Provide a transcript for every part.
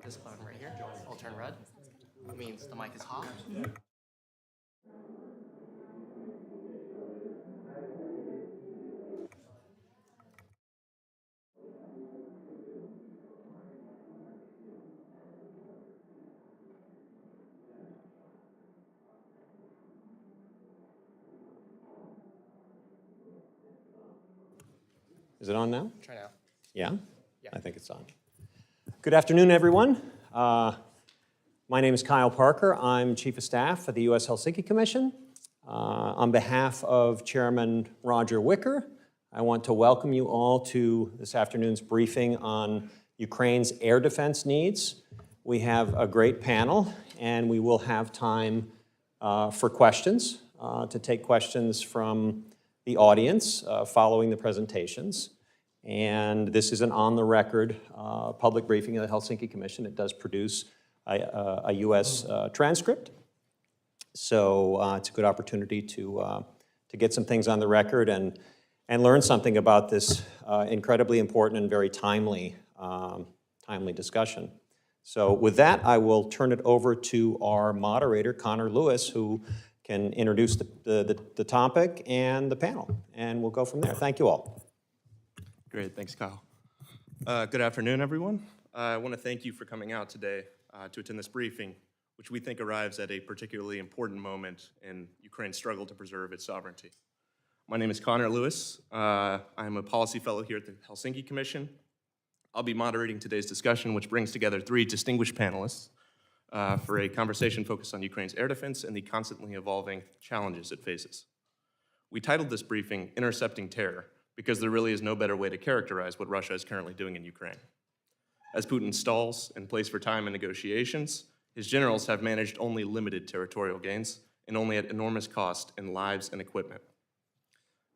this button right here. It'll turn red. It means the mic is hot. Is it on now? Try now. Yeah? Yeah. I think it's on. Good afternoon, everyone. My name is Kyle Parker. I'm Chief of Staff for the U.S. Helsinki Commission. On behalf of Chairman Roger Wicker, I want to welcome you all to this afternoon's briefing on Ukraine's air defense needs. We have a great panel, and we will have time for questions, to take questions from the audience following the presentations. And this is an on-the-record public briefing of the Helsinki Commission. It does produce a U.S. transcript. So it's a good opportunity to get some things on the record and learn something about this incredibly important and very timely discussion. So with that, I will turn it over to our moderator, Connor Lewis, who can introduce the topic and the panel, and we'll go from there. Thank you all. Great, thanks, Kyle. Good afternoon, everyone. I want to thank you for coming out today to attend this briefing, which we think arrives at a particularly important moment in Ukraine's struggle to preserve its sovereignty. My name is Connor Lewis. I'm a policy fellow here at the Helsinki Commission. I'll be moderating today's discussion, which brings together three distinguished panelists for a conversation focused on Ukraine's air defense and the constantly evolving challenges it faces. We titled this briefing Intercepting Terror because there really is no better way to characterize what Russia is currently doing in Ukraine. As Putin stalls and plays for time in negotiations, his generals have managed only limited territorial gains and only at enormous cost in lives and equipment.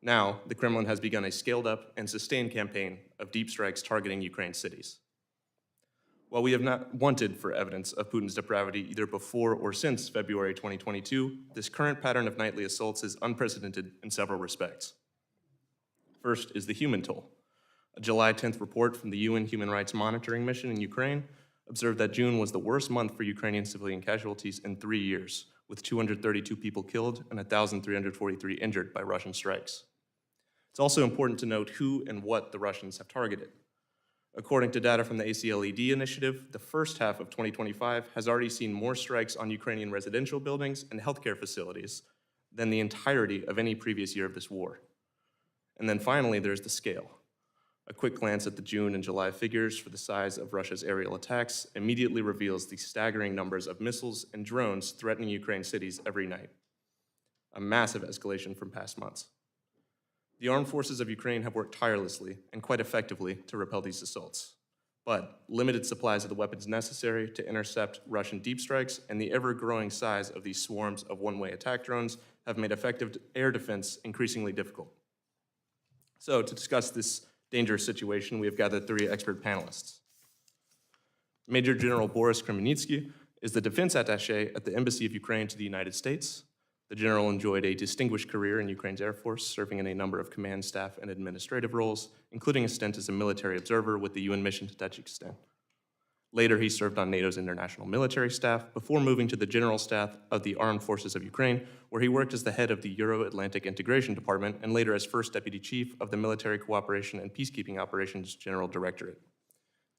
Now, the Kremlin has begun a scaled-up and sustained campaign of deep strikes targeting Ukraine's cities. While we have not wanted for evidence of Putin's depravity either before or since February 2022, this current pattern of nightly assaults is unprecedented in several respects. First is the human toll. A July 10th report from the UN Human Rights Monitoring Mission in Ukraine observed that June was the worst month for Ukrainian civilian casualties in 3 years, with 232 people killed and 1,343 injured by Russian strikes. It's also important to note who and what the Russians have targeted. According to data from the ACLED initiative, the first half of 2025 has already seen more strikes on Ukrainian residential buildings and healthcare facilities than the entirety of any previous year of this war. And then finally, there's the scale. A quick glance at the June and July figures for the size of Russia's aerial attacks immediately reveals the staggering numbers of missiles and drones threatening Ukraine's cities every night. A massive escalation from past months. The armed forces of Ukraine have worked tirelessly and quite effectively to repel these assaults. But limited supplies of the weapons necessary to intercept Russian deep strikes and the ever-growing size of these swarms of one-way attack drones have made effective air defense increasingly difficult. So to discuss this dangerous situation, we have gathered three expert panelists. Major General Borys Krementskyi is the defense attaché at the Embassy of Ukraine to the United States. The general enjoyed a distinguished career in Ukraine's Air Force, serving in a number of command, staff, and administrative roles, including a stint as a military observer with the UN mission to Tajikistan. Later, he served on NATO's international military staff before moving to the General Staff of the Armed Forces of Ukraine, where he worked as the head of the Euro-Atlantic Integration Department and later as First Deputy Chief of the Military Cooperation and Peacekeeping Operations General Directorate.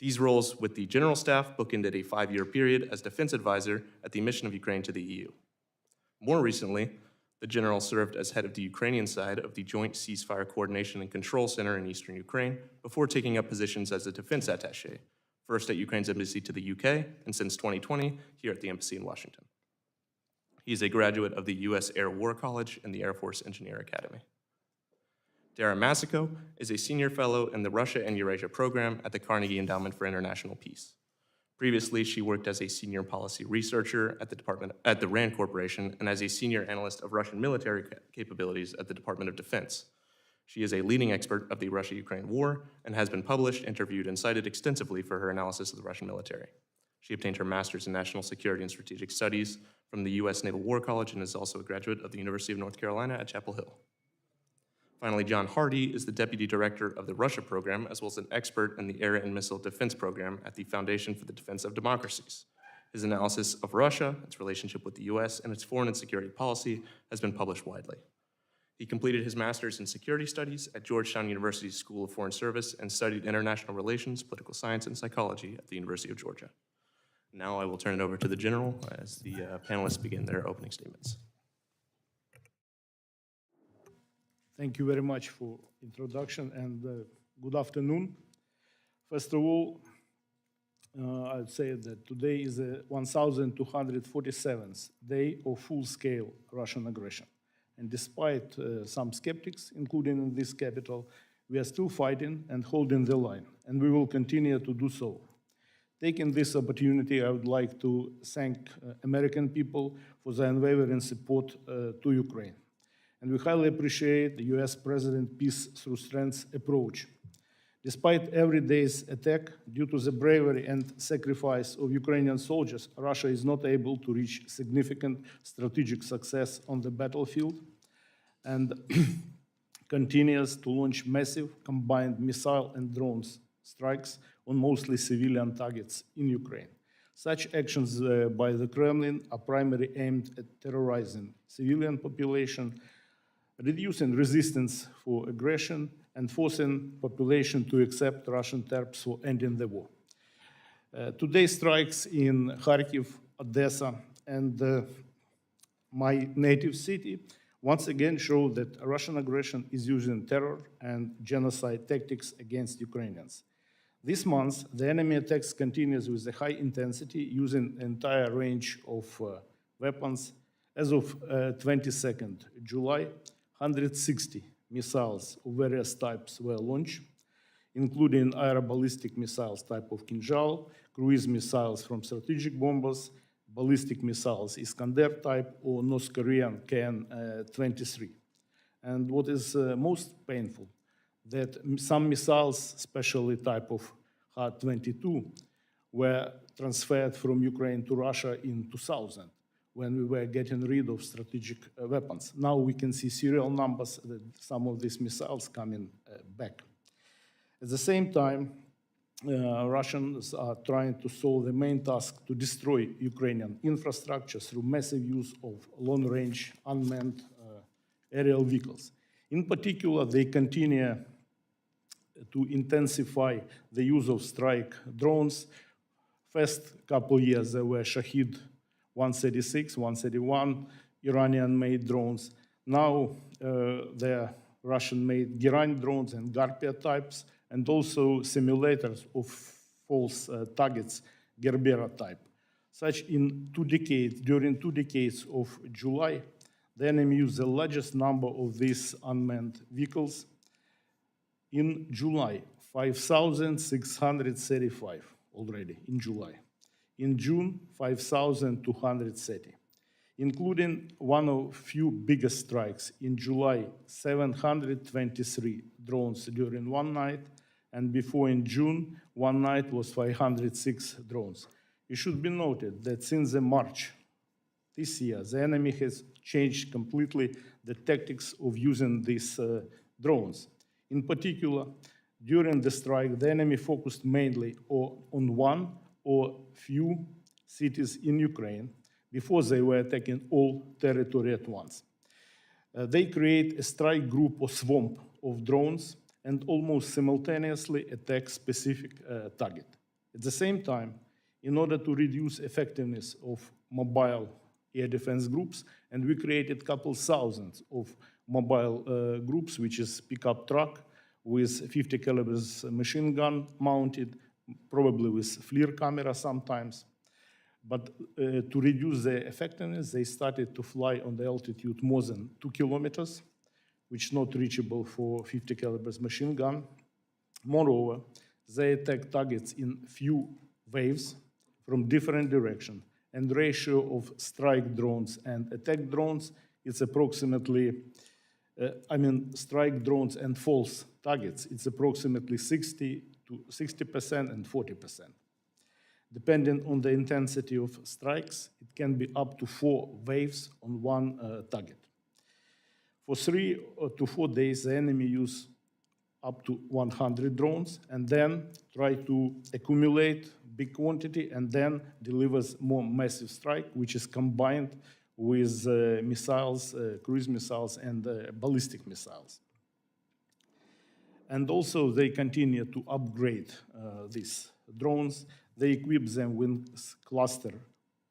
These roles with the General Staff bookended a 5-year period as defense advisor at the mission of Ukraine to the EU. More recently, the general served as head of the Ukrainian side of the Joint Ceasefire Coordination and Control Center in eastern Ukraine before taking up positions as a defense attaché, first at Ukraine's embassy to the UK, and since 2020, here at the embassy in Washington. He is a graduate of the U.S. Air War College and the Air Force Engineer Academy. Dara Masiko is a senior fellow in the Russia and Eurasia program at the Carnegie Endowment for International Peace. Previously, she worked as a senior policy researcher at the RAND Corporation and as a senior analyst of Russian military capabilities at the Department of Defense. She is a leading expert of the Russia-Ukraine war and has been published, interviewed, and cited extensively for her analysis of the Russian military. She obtained her master's in national security and strategic studies from the U.S. Naval War College and is also a graduate of the University of North Carolina at Chapel Hill. Finally, John Hardy is the Deputy Director of the Russia Program, as well as an expert in the Air and Missile Defense Program at the Foundation for the Defense of Democracies. His analysis of Russia, its relationship with the US, and its foreign and security policy has been published widely. He completed his master's in security studies at Georgetown University's School of Foreign Service and studied international relations, political science, and psychology at the University of Georgia. Now I will turn it over to the General as the panelists begin their opening statements. Thank you very much for introduction and good afternoon. First of all, I'd say that today is the 1247th day of full-scale Russian aggression. And despite some skeptics, including in this capital, we are still fighting and holding the line, and we will continue to do so. Taking this opportunity, I would like to thank American people for their unwavering support to Ukraine. And we highly appreciate the US President Peace Through Strength approach. Despite every day's attack, due to the bravery and sacrifice of Ukrainian soldiers, Russia is not able to reach significant strategic success on the battlefield and continues to launch massive combined missile and drones strikes on mostly civilian targets in Ukraine. Such actions by the Kremlin are primarily aimed at terrorizing civilian population, reducing resistance for aggression, and forcing population to accept Russian terms for ending the war. Today's strikes in Kharkiv, Odessa, and my native city once again show that Russian aggression is using terror and genocide tactics against Ukrainians. This month, the enemy attacks continues with a high intensity, using an entire range of weapons. As of 22nd July, 160 missiles of various types were launched, including aeroballistic missiles type of Kinzhal, cruise missiles from strategic bombers, ballistic missiles Iskander type, or North Korean KN-23. And what is most painful, that some missiles, especially type of Ha-22, were transferred from Ukraine to Russia in 2000, when we were getting rid of strategic weapons. Now we can see serial numbers that some of these missiles coming back. At the same time, Russians are trying to solve the main task to destroy Ukrainian infrastructure through massive use of long-range unmanned aerial vehicles. In particular, they continue to intensify the use of strike drones. First couple years, there were Shahid 136, 131 Iranian-made drones. Now there are Russian-made Giran drones and Garpia types, and also simulators of false targets, Gerbera type. Such in 2 decades, during 2 decades of July, the enemy used the largest number of these unmanned vehicles. In July, 5,635 already in July. In June, 5,230, including one of few biggest strikes. In July, 723 drones during one night, and before in June, one night was 506 drones. It should be noted that since the March this year, the enemy has changed completely the tactics of using these drones. In particular, during the strike, the enemy focused mainly on one or few cities in Ukraine before they were attacking all territory at once. They create a strike group or swamp of drones and almost simultaneously attack specific target. At the same time, in order to reduce effectiveness of mobile air defense groups, and we created a couple thousands of mobile groups, which is pickup truck with 50 calibers machine gun mounted, probably with FLIR camera sometimes. But to reduce their effectiveness, they started to fly on the altitude more than 2 kilometers, which is not reachable for 50 calibers machine gun. Moreover, they attack targets in few waves from different directions, and ratio of strike drones and attack drones is approximately, strike drones and false targets, it's approximately 60% and 40%. Depending on the intensity of strikes, it can be up to 4 waves on one target. For 3 to 4 days, the enemy use up to 100 drones and then try to accumulate big quantity and then delivers more massive strike, which is combined with missiles, cruise missiles, and ballistic missiles. And also they continue to upgrade these drones. They equip them with cluster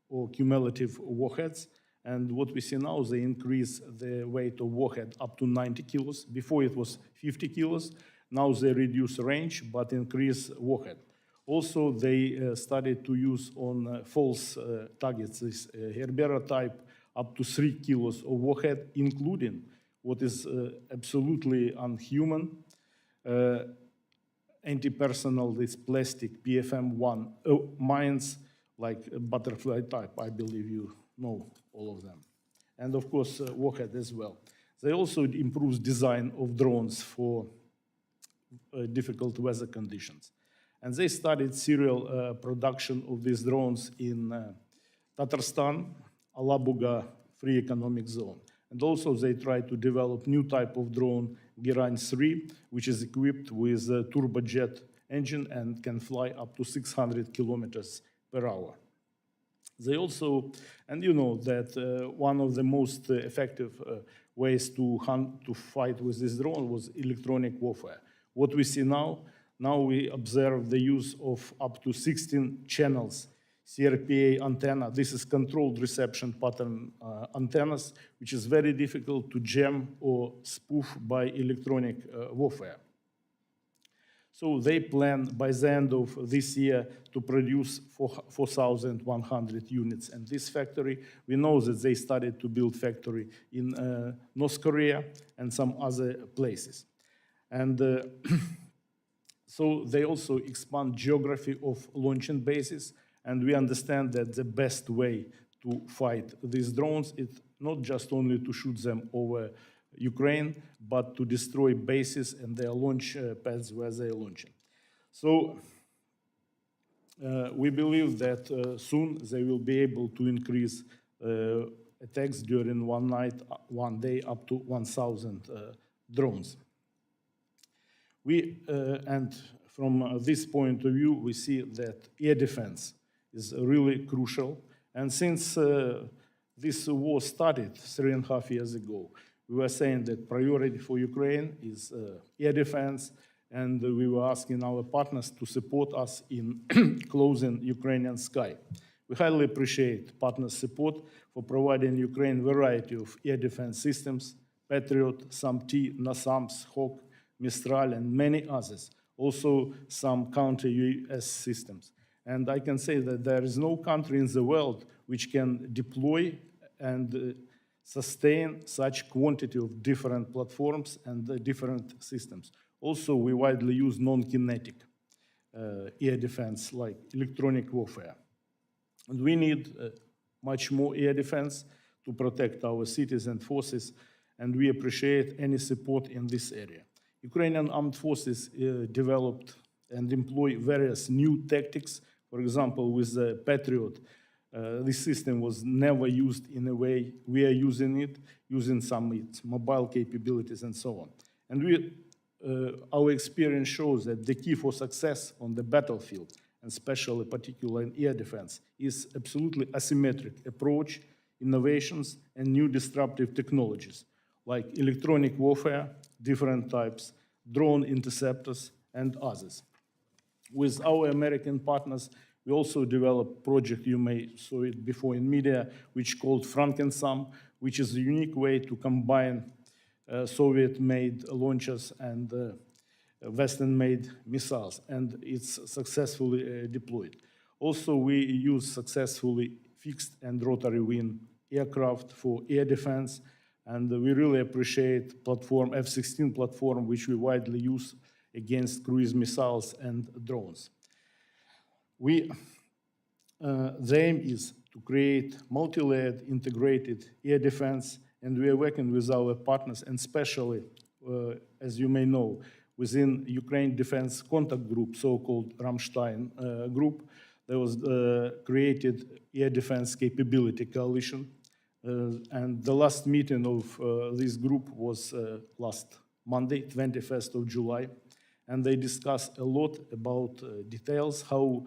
or cumulative warheads. And what we see now, they increase the weight of warhead up to 90 kilos. Before it was 50 kilos. Now they reduce range, but increase warhead. Also, they started to use on false targets, this Herbera type, up to 3 kilos of warhead, including what is absolutely unhuman, anti-personnel, this plastic PFM-1 mines, like butterfly type. I believe you know all of them. And of course, warhead as well. They also improve design of drones for difficult weather conditions. And they started serial production of these drones in Tatarstan, Alabuga Free Economic Zone. And also they try to develop new type of drone, Giran 3, which is equipped with a turbojet engine and can fly up to 600 kilometers per hour. They also, and you know that one of the most effective ways to fight with this drone was electronic warfare. What we see now we observe the use of up to 16 channels, CRPA antenna. This is controlled reception pattern antennas, which is very difficult to jam or spoof by electronic warfare. So they plan by the end of this year to produce 4,100 units. And this factory, we know that they started to build factory in North Korea and some other places. And so they also expand geography of launching bases. And we understand that the best way to fight these drones is not just only to shoot them over Ukraine, but to destroy bases and their launch pads where they're launching. So we believe that soon they will be able to increase attacks during one night, one day, up to 1,000 drones. And from this point of view, we see that air defense is really crucial. And since this war started 3.5 years ago, we were saying that priority for Ukraine is air defense, and we were asking our partners to support us in closing Ukrainian sky. We highly appreciate partners' support for providing Ukraine a variety of air defense systems, Patriot, SAM-T, NASAMS, Hawk, Mistral, and many others. Also some counter-UAS systems. And I can say that there is no country in the world which can deploy and sustain such quantity of different platforms and different systems. Also, we widely use non-kinetic air defense, like electronic warfare. And we need much more air defense to protect our cities and forces, and we appreciate any support in this area. Ukrainian armed forces developed and employ various new tactics. For example, with the Patriot, this system was never used in a way we are using it, using some its mobile capabilities and so on. And our experience shows that the key for success on the battlefield, and especially particularly in air defense, is absolutely asymmetric approach, innovations, and new disruptive technologies, like electronic warfare, different types, drone interceptors, and others. With our American partners, we also developed a project, you may saw it before in media, which called Frankensam, which is a unique way to combine Soviet-made launchers and Western-made missiles, and it's successfully deployed. Also, we use successfully fixed and rotary wing aircraft for air defense, and we really appreciate platform F-16 platform, which we widely use against cruise missiles and drones. The aim is to create multi-layered integrated air defense, and we are working with our partners, and especially, as you may know, within Ukraine Defense Contact Group, so-called Ramstein group, there was created Air Defense Capability Coalition, And the last meeting of this group was last Monday, 21st of July. And they discussed a lot about details, how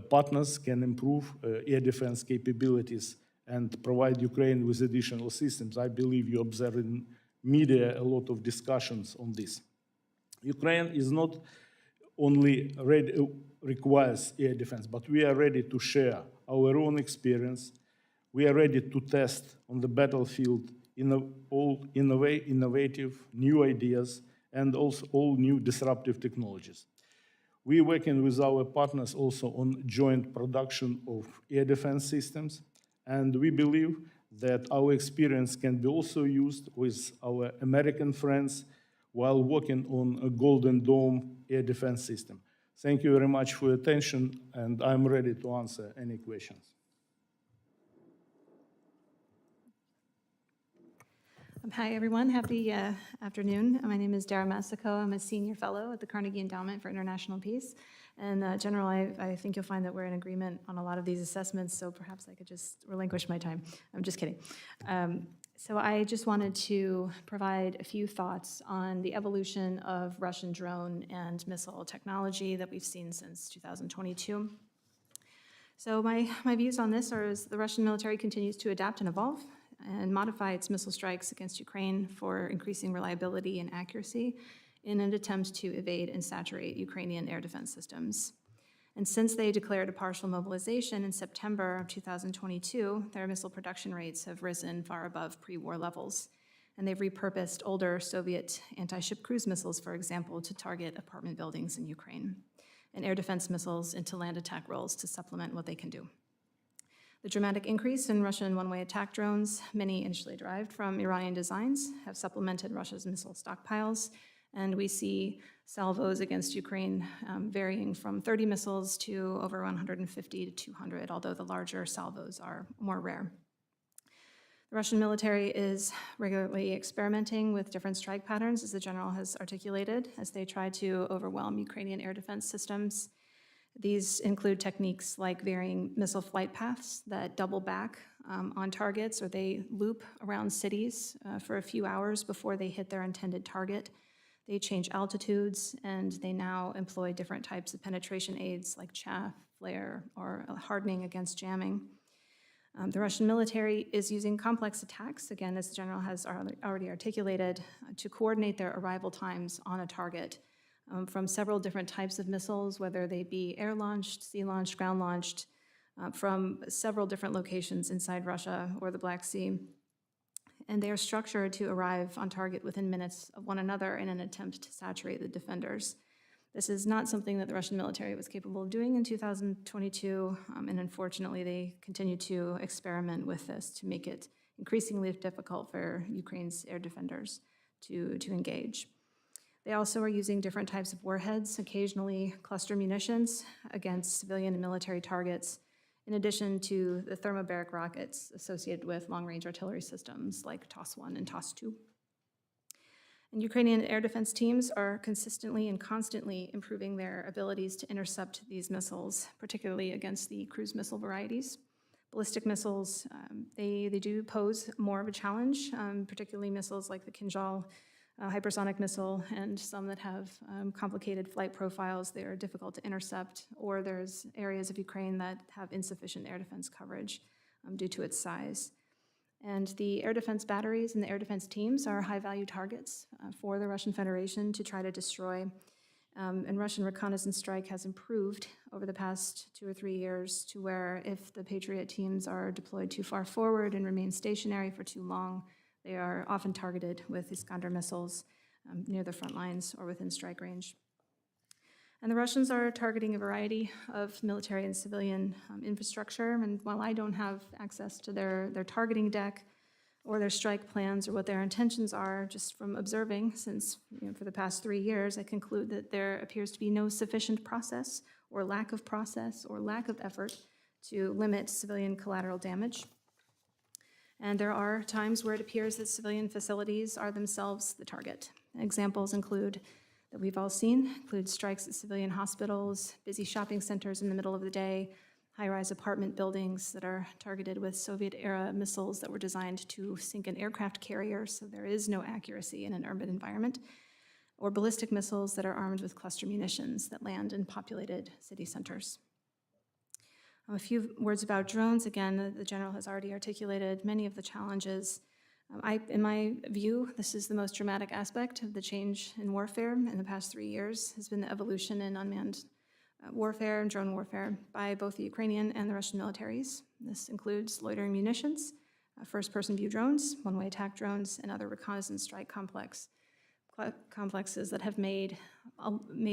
partners can improve air defense capabilities and provide Ukraine with additional systems. I believe you observe in media a lot of discussions on this. Ukraine is not only ready, requires air defense, but we are ready to share our own experience. We are ready to test on the battlefield all innovative new ideas and also all new disruptive technologies. We are working with our partners also on joint production of air defense systems, and we believe that our experience can be also used with our American friends while working on a Golden Dome air defense system. Thank you very much for your attention, and I'm ready to answer any questions. Hi, everyone. Happy afternoon. My name is Dara Massico. I'm a senior fellow at the Carnegie Endowment for International Peace. And General, I think you'll find that we're in agreement on a lot of these assessments, so perhaps I could just relinquish my time. I'm just kidding. So I just wanted to provide a few thoughts on the evolution of Russian drone and missile technology that we've seen since 2022. So my views on this are as the Russian military continues to adapt and evolve and modify its missile strikes against Ukraine for increasing reliability and accuracy in an attempt to evade and saturate Ukrainian air defense systems. And since they declared a partial mobilization in September of 2022, their missile production rates have risen far above pre-war levels. And they've repurposed older Soviet anti-ship cruise missiles, for example, to target apartment buildings in Ukraine, and air defense missiles into land attack roles to supplement what they can do. The dramatic increase in Russian one-way attack drones, many initially derived from Iranian designs, have supplemented Russia's missile stockpiles, and we see salvos against Ukraine varying from 30 missiles to over 150 to 200, although the larger salvos are more rare. The Russian military is regularly experimenting with different strike patterns, as the general has articulated, as they try to overwhelm Ukrainian air defense systems. These include techniques like varying missile flight paths that double back on targets, or they loop around cities for a few hours before they hit their intended target. They change altitudes, and they now employ different types of penetration aids like chaff, flare, or hardening against jamming. The Russian military is using complex attacks, again, as the general has already articulated, to coordinate their arrival times on a target from several different types of missiles, whether they be air-launched, sea-launched, ground-launched, from several different locations inside Russia or the Black Sea. And they are structured to arrive on target within minutes of one another in an attempt to saturate the defenders. This is not something that the Russian military was capable of doing in 2022, and unfortunately they continue to experiment with this to make it increasingly difficult for Ukraine's air defenders to engage. They also are using different types of warheads, occasionally cluster munitions, against civilian and military targets, in addition to the thermobaric rockets associated with long-range artillery systems like TOS-1 and TOS-2. And Ukrainian air defense teams are consistently and constantly improving their abilities to intercept these missiles, particularly against the cruise missile varieties. Ballistic missiles, they do pose more of a challenge, particularly missiles like the Kinzhal hypersonic missile, and some that have complicated flight profiles. They are difficult to intercept, or there's areas of Ukraine that have insufficient air defense coverage due to its size. And the air defense batteries and the air defense teams are high-value targets for the Russian Federation to try to destroy. And Russian reconnaissance strike has improved over the past 2 or 3 years to where if the Patriot teams are deployed too far forward and remain stationary for too long, they are often targeted with Iskander missiles near the front lines or within strike range. And the Russians are targeting a variety of military and civilian infrastructure, and while I don't have access to their targeting deck or their strike plans or what their intentions are, just from observing since for the past 3 years, I conclude that there appears to be no sufficient process or lack of effort to limit civilian collateral damage. And there are times where it appears that civilian facilities are themselves the target. Examples include, that we've all seen, include strikes at civilian hospitals, busy shopping centers in the middle of the day, high-rise apartment buildings that are targeted with Soviet-era missiles that were designed to sink an aircraft carrier, so there is no accuracy in an urban environment, or ballistic missiles that are armed with cluster munitions that land in populated city centers. A few words about drones. Again, the general has already articulated many of the challenges. In my view, this is the most dramatic aspect of the change in warfare in the past 3 years, has been the evolution in unmanned warfare and drone warfare by both the Ukrainian and the Russian militaries. This includes loitering munitions, first-person view drones, one-way attack drones, and other reconnaissance strike complexes that have made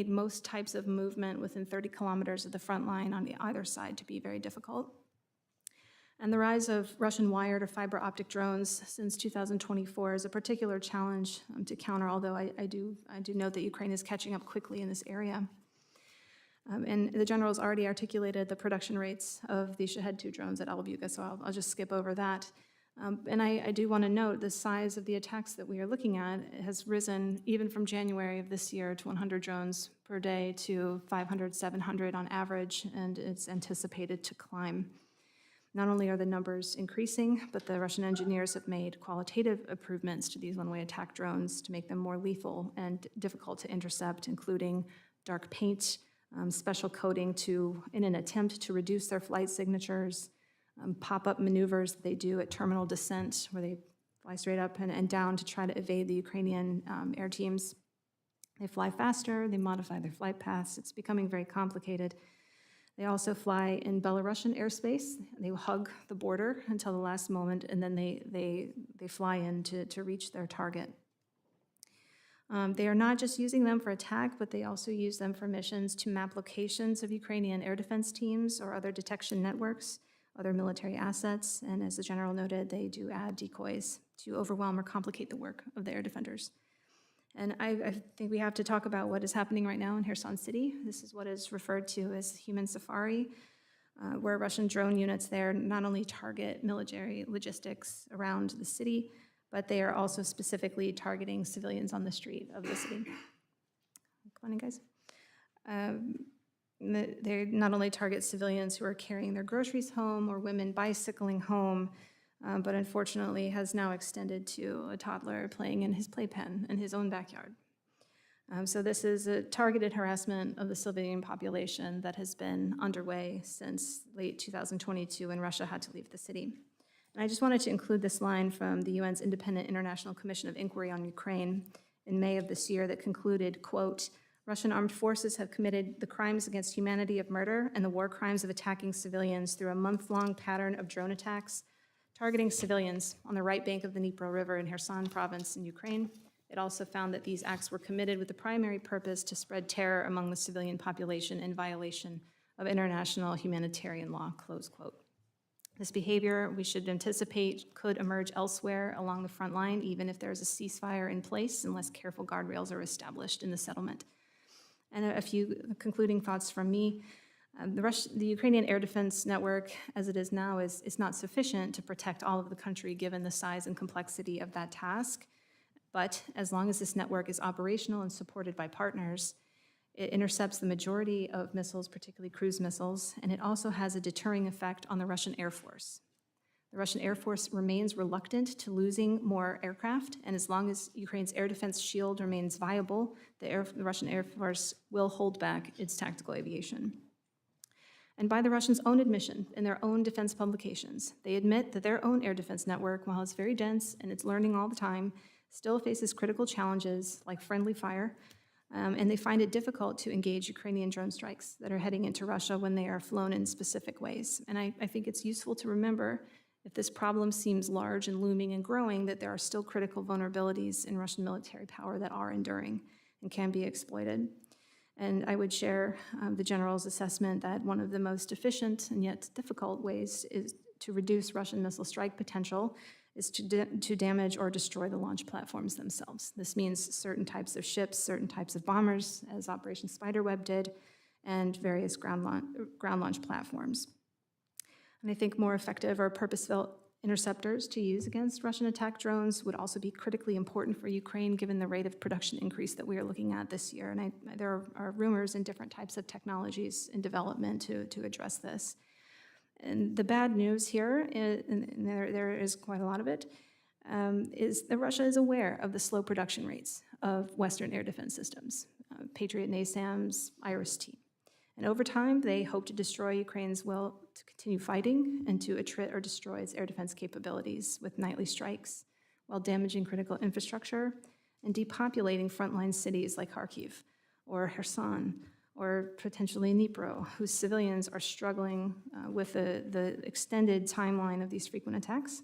most types of movement within 30 kilometers of the front line on either side to be very difficult. And the rise of Russian wired or fiber optic drones since 2024 is a particular challenge to counter, although I do note that Ukraine is catching up quickly in this area. And the general's already articulated the production rates of the Shahed-2 drones at Albuga, so I'll just skip over that. And I do want to note the size of the attacks that we are looking at has risen even from January of this year to 100 drones per day to 500, 700 on average, and it's anticipated to climb. Not only are the numbers increasing, but the Russian engineers have made qualitative improvements to these one-way attack drones to make them more lethal and difficult to intercept, including dark paint, special coating in an attempt to reduce their flight signatures, pop-up maneuvers that they do at terminal descent, where they fly straight up and down to try to evade the Ukrainian air teams. They fly faster, they modify their flight paths. It's becoming very complicated. They also fly in Belarusian airspace. They hug the border until the last moment, and then they fly in to reach their target. They are not just using them for attack, but they also use them for missions to map locations of Ukrainian air defense teams or other detection networks, other military assets, and as the general noted, they do add decoys to overwhelm or complicate the work of the air defenders. And I think we have to talk about what is happening right now in Kherson City. This is what is referred to as human safari, where Russian drone units there not only target military logistics around the city, but they are also specifically targeting civilians on the street of the city. Come on in, guys. They not only target civilians who are carrying their groceries home or women bicycling home, but unfortunately has now extended to a toddler playing in his playpen in his own backyard. So this is a targeted harassment of the civilian population that has been underway since late 2022 when Russia had to leave the city. And I just wanted to include this line from the UN's Independent International Commission of Inquiry on Ukraine in May of this year that concluded, quote, Russian armed forces have committed the crimes against humanity of murder and the war crimes of attacking civilians through a month-long pattern of drone attacks targeting civilians on the right bank of the Dnipro River in Kherson province in Ukraine. It also found that these acts were committed with the primary purpose to spread terror among the civilian population in violation of international humanitarian law, close quote. This behavior, we should anticipate, could emerge elsewhere along the front line, even if there's a ceasefire in place, unless careful guardrails are established in the settlement. And a few concluding thoughts from me. The Ukrainian air defense network, as it is now, is not sufficient to protect all of the country, given the size and complexity of that task. But as long as this network is operational and supported by partners, it intercepts the majority of missiles, particularly cruise missiles, and it also has a deterring effect on the Russian Air Force. The Russian Air Force remains reluctant to losing more aircraft, and as long as Ukraine's air defense shield remains viable, the Russian Air Force will hold back its tactical aviation. And by the Russians' own admission in their own defense publications, they admit that their own air defense network, while it's very dense and it's learning all the time, still faces critical challenges like friendly fire, and they find it difficult to engage Ukrainian drone strikes that are heading into Russia when they are flown in specific ways. And I think it's useful to remember, if this problem seems large and looming and growing, that there are still critical vulnerabilities in Russian military power that are enduring and can be exploited. And I would share the general's assessment that one of the most efficient and yet difficult ways is to reduce Russian missile strike potential is to damage or destroy the launch platforms themselves. This means certain types of ships, certain types of bombers, as Operation Spiderweb did, and various ground launch platforms. And I think more effective or purpose-built interceptors to use against Russian attack drones would also be critically important for Ukraine, given the rate of production increase that we are looking at this year. And there are rumors in different types of technologies in development to address this. And the bad news here, and there is quite a lot of it, is that Russia is aware of the slow production rates of Western air defense systems, Patriot NASAMS, IRIS-T. And over time, they hope to destroy Ukraine's will to continue fighting and to attrit or destroy its air defense capabilities with nightly strikes while damaging critical infrastructure and depopulating frontline cities like Kharkiv or Kherson or potentially Dnipro, whose civilians are struggling with the extended timeline of these frequent attacks.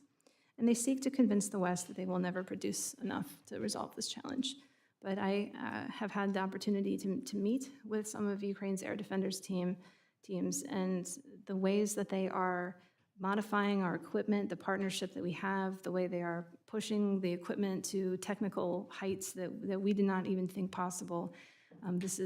And they seek to convince the West that they will never produce enough to resolve this challenge. But I have had the opportunity to meet with some of Ukraine's air defenders teams, and the ways that they are modifying our equipment, the partnership that we have, the way they are pushing the equipment to technical heights that we did not even think possible. It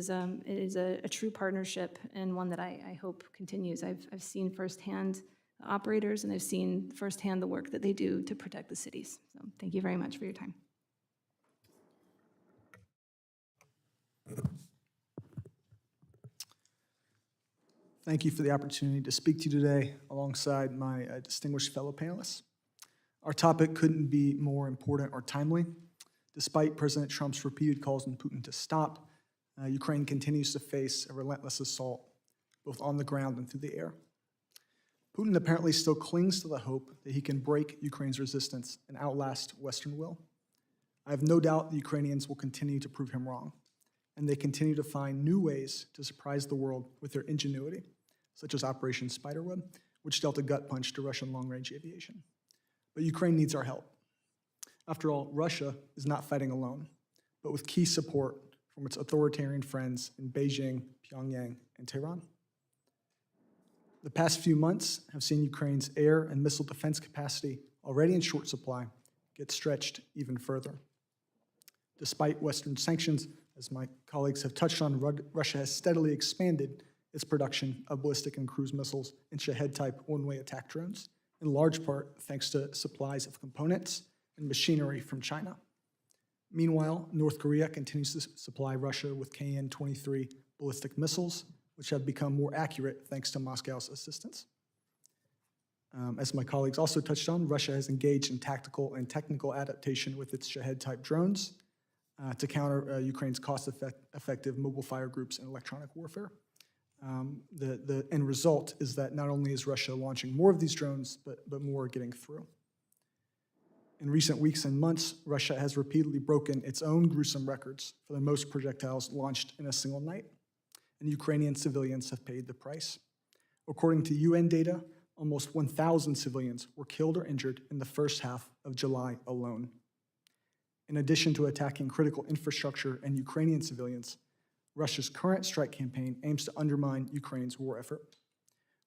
is a true partnership, and one that I hope continues. I've seen firsthand the operators, and I've seen firsthand the work that they do to protect the cities. So thank you very much for your time. Thank you for the opportunity to speak to you today alongside my distinguished fellow panelists. Our topic couldn't be more important or timely. Despite President Trump's repeated calls on Putin to stop, Ukraine continues to face a relentless assault, both on the ground and through the air. Putin apparently still clings to the hope that he can break Ukraine's resistance and outlast Western will. I have no doubt the Ukrainians will continue to prove him wrong, and they continue to find new ways to surprise the world with their ingenuity, such as Operation Spiderweb, which dealt a gut punch to Russian long-range aviation. But Ukraine needs our help. After all, Russia is not fighting alone, but with key support from its authoritarian friends in Beijing, Pyongyang, and Tehran. The past few months have seen Ukraine's air and missile defense capacity, already in short supply, get stretched even further. Despite Western sanctions, as my colleagues have touched on, Russia has steadily expanded its production of ballistic and cruise missiles and Shahed-type one-way attack drones, in large part thanks to supplies of components and machinery from China. Meanwhile, North Korea continues to supply Russia with KN-23 ballistic missiles, which have become more accurate thanks to Moscow's assistance. As my colleagues also touched on, Russia has engaged in tactical and technical adaptation with its Shahed-type drones to counter Ukraine's cost-effective mobile fire groups and electronic warfare. The end result is that not only is Russia launching more of these drones, but more are getting through. In recent weeks and months, Russia has repeatedly broken its own gruesome records for the most projectiles launched in a single night, and Ukrainian civilians have paid the price. According to UN data, almost 1,000 civilians were killed or injured in the first half of July alone. In addition to attacking critical infrastructure and Ukrainian civilians, Russia's current strike campaign aims to undermine Ukraine's war effort.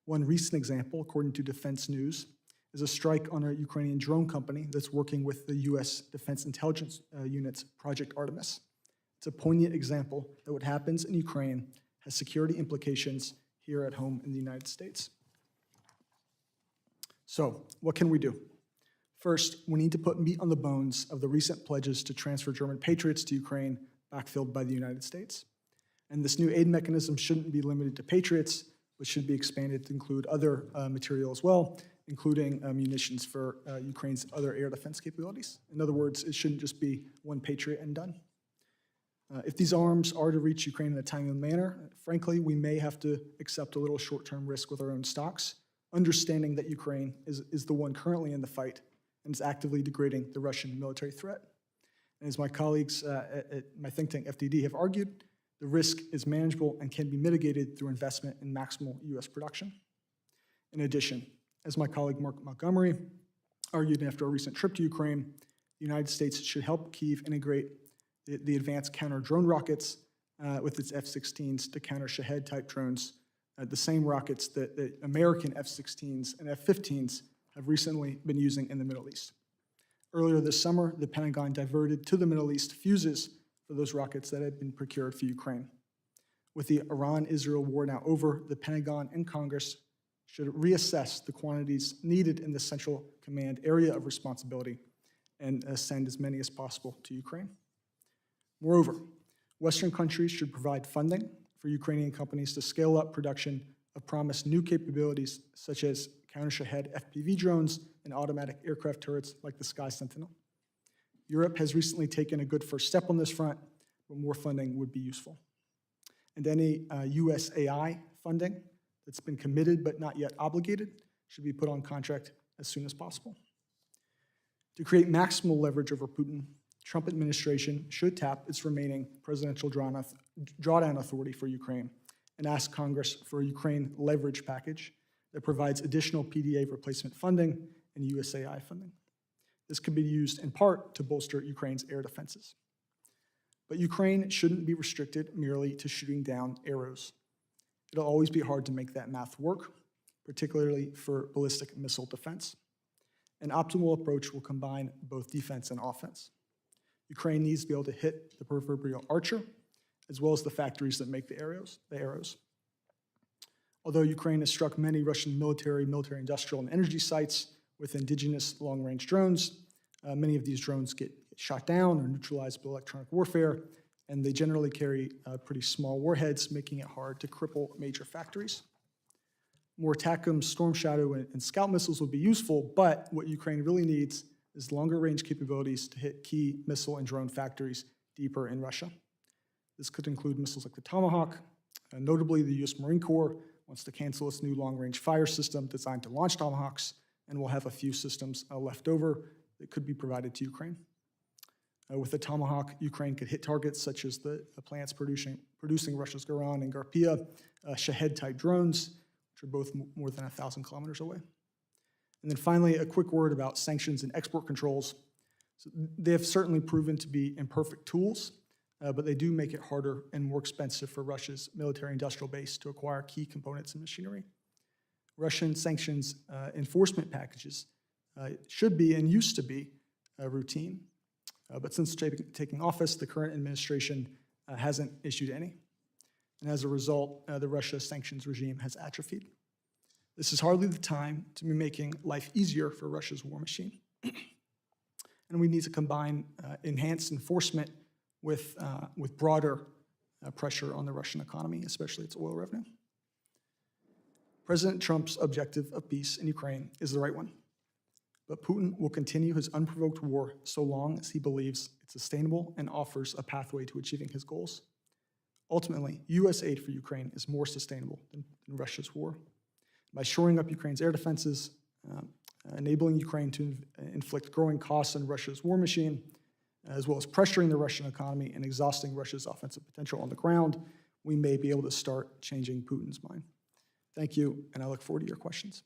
One recent example, according to Defense News, is a strike on a Ukrainian drone company that's working with the U.S. Defense Intelligence Unit's Project Artemis. It's a poignant example that what happens in Ukraine has security implications here at home in the United States. So, what can we do? First, we need to put meat on the bones of the recent pledges to transfer German Patriots to Ukraine, backfilled by the United States. And this new aid mechanism shouldn't be limited to Patriots, but should be expanded to include other material as well, including munitions for Ukraine's other air defense capabilities. In other words, it shouldn't just be one Patriot and done. If these arms are to reach Ukraine in a timely manner, frankly, we may have to accept a little short-term risk with our own stocks, understanding that Ukraine is the one currently in the fight and is actively degrading the Russian military threat. And as my colleagues at my think tank, FDD, have argued, the risk is manageable and can be mitigated through investment in maximal U.S. production. In addition, as my colleague Mark Montgomery argued after a recent trip to Ukraine, the United States should help Kyiv integrate the advanced counter-drone rockets with its F-16s to counter Shahed-type drones, the same rockets that the American F-16s and F-15s have recently been using in the Middle East. Earlier this summer, the Pentagon diverted to the Middle East fuses for those rockets that had been procured for Ukraine. With the Iran-Israel war now over, the Pentagon and Congress should reassess the quantities needed in the Central Command area of responsibility and send as many as possible to Ukraine. Moreover, Western countries should provide funding for Ukrainian companies to scale up production of promised new capabilities such as counter-Shahed FPV drones and automatic aircraft turrets like the Sky Sentinel. Europe has recently taken a good first step on this front, but more funding would be useful. And any USAI funding that's been committed but not yet obligated should be put on contract as soon as possible. To create maximal leverage over Putin, Trump administration should tap its remaining presidential drawdown authority for Ukraine and ask Congress for a Ukraine leverage package that provides additional PDA replacement funding and USAI funding. This could be used in part to bolster Ukraine's air defenses. But Ukraine shouldn't be restricted merely to shooting down arrows. It'll always be hard to make that math work, particularly for ballistic missile defense. An optimal approach will combine both defense and offense. Ukraine needs to be able to hit the proverbial archer, as well as the factories that make the arrows. Although Ukraine has struck many Russian military, industrial, and energy sites with indigenous long-range drones, many of these drones get shot down or neutralized by electronic warfare, and they generally carry pretty small warheads, making it hard to cripple major factories. More ATACMS, Storm Shadow, and Scout missiles would be useful, but what Ukraine really needs is longer range capabilities to hit key missile and drone factories deeper in Russia. This could include missiles like the Tomahawk. Notably, the US Marine Corps wants to cancel its new long-range fire system designed to launch Tomahawks, and will have a few systems left over that could be provided to Ukraine. With the Tomahawk, Ukraine could hit targets such as the plants producing Russia's Goran and Garpia Shahed-type drones, which are both more than 1,000 kilometers away. And then finally, a quick word about sanctions and export controls. So they have certainly proven to be imperfect tools, but they do make it harder and more expensive for Russia's military-industrial base to acquire key components and machinery. Russian sanctions enforcement packages should be and used to be routine, but since taking office, the current administration hasn't issued any. And as a result, the Russia sanctions regime has atrophied. This is hardly the time to be making life easier for Russia's war machine. And we need to combine enhanced enforcement with broader pressure on the Russian economy, especially its oil revenue. President Trump's objective of peace in Ukraine is the right one, but Putin will continue his unprovoked war so long as he believes it's sustainable and offers a pathway to achieving his goals. Ultimately, U.S. aid for Ukraine is more sustainable than Russia's war. By shoring up Ukraine's air defenses, enabling Ukraine to inflict growing costs on Russia's war machine, as well as pressuring the Russian economy and exhausting Russia's offensive potential on the ground, we may be able to start changing Putin's mind. Thank you, and I look forward to your questions.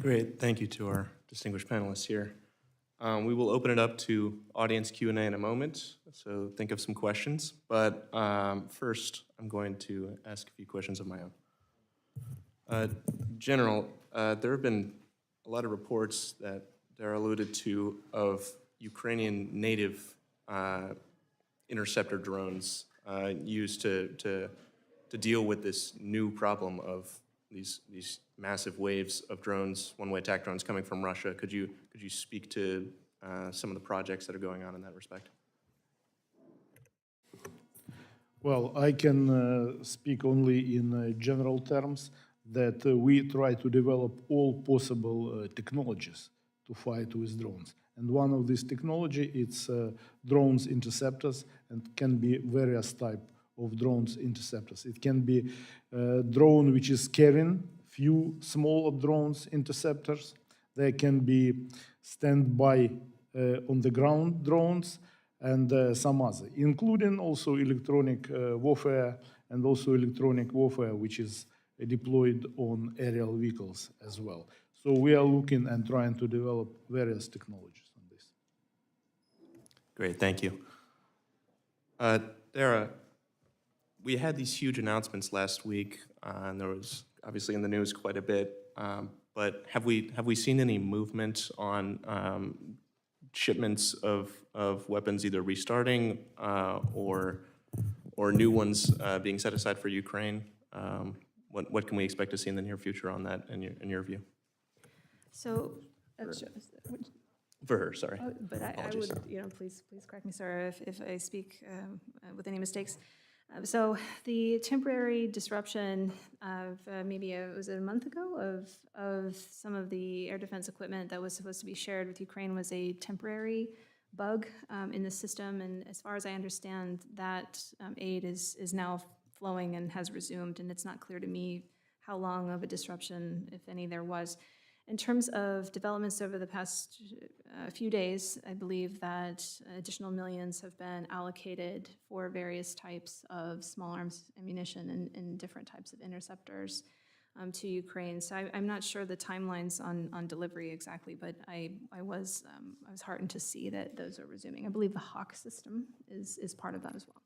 Great, thank you to our distinguished panelists here. We will open it up to audience Q&A in a moment, so think of some questions. But first, I'm going to ask a few questions of my own. General, there have been a lot of reports that are alluded to of Ukrainian native interceptor drones used to deal with this new problem of these massive waves of drones, one-way attack drones coming from Russia. Could you speak to some of the projects that are going on in that respect? Well, I can speak only in general terms that we try to develop all possible technologies to fight with drones. And one of these technology is drones interceptors, and can be various type of drones interceptors. It can be a drone which is carrying few smaller drones interceptors. There can be standby on the ground drones and some other, including also electronic warfare and also electronic warfare which is deployed on aerial vehicles as well. So we are looking and trying to develop various technologies on this. Great, thank you. Dara, we had these huge announcements last week, and there was obviously in the news quite a bit, but have we seen any movement on shipments of weapons either restarting or new ones being set aside for Ukraine? What can we expect to see in the near future on that in your view? So, For her, sorry. but I would, please correct me, sir, if I speak with any mistakes. So the temporary disruption of was it a month ago, of some of the air defense equipment that was supposed to be shared with Ukraine was a temporary bug in the system. And as far as I understand, that aid is now flowing and has resumed. And it's not clear to me how long of a disruption, if any, there was. In terms of developments over the past few days, I believe that additional millions have been allocated for various types of small arms ammunition and different types of interceptors to Ukraine. So I'm not sure the timelines on delivery exactly, but I was heartened to see that those are resuming. I believe the Hawk system is part of that as well.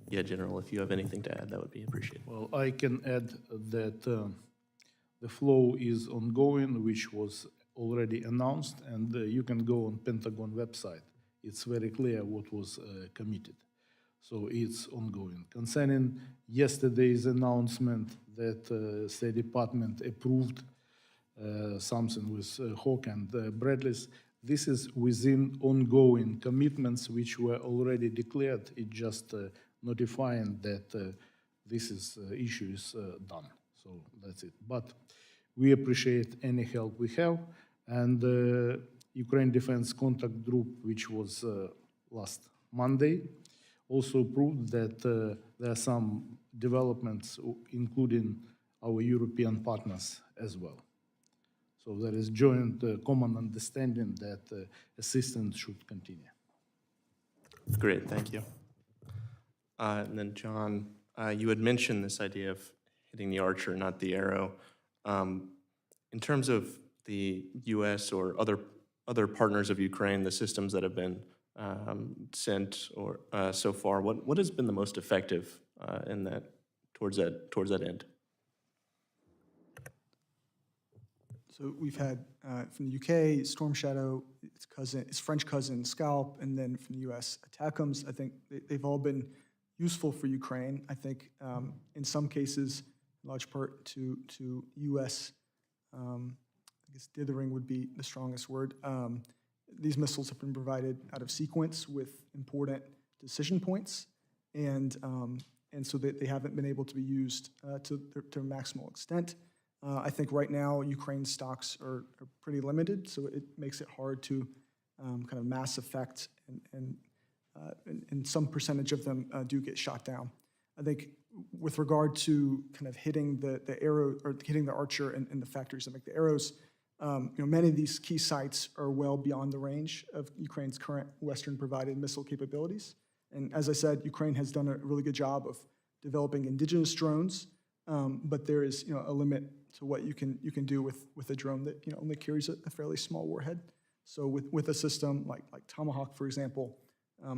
Yeah, General, if you have anything to add, that would be appreciated. Well, I can add that the flow is ongoing, which was already announced, and you can go on Pentagon website. It's very clear what was committed. So it's ongoing. Concerning yesterday's announcement that State Department approved something with Hawk and Bradleys, this is within ongoing commitments which were already declared. It's just notifying that this issue is done. So that's it. But we appreciate any help we have. And Ukraine Defense Contact Group, which was last Monday, also proved that there are some developments, including our European partners as well. So there is joint common understanding that assistance should continue. Great, thank you. And then, John, you had mentioned this idea of hitting the archer, not the arrow. In terms of the U.S. or other partners of Ukraine, the systems that have been sent or so far, what has been the most effective in that towards that end? So we've had from the UK, Storm Shadow, its French cousin, Scalp, and then from the US, Attackums. I think they've all been useful for Ukraine. I think in some cases, in large part to US, I guess dithering would be the strongest word. These missiles have been provided out of sequence with important decision points, and so they haven't been able to be used to their maximal extent. I think right now Ukraine's stocks are pretty limited, so it makes it hard to kind of mass effect, and some percentage of them do get shot down. I think with regard to kind of hitting the arrow or hitting the archer and the factories that make the arrows, many of these key sites are well beyond the range of Ukraine's current Western-provided missile capabilities. And as I said, Ukraine has done a really good job of developing indigenous drones, but there is a limit to what you can do with a drone that only carries a fairly small warhead. So with a system like Tomahawk, for example,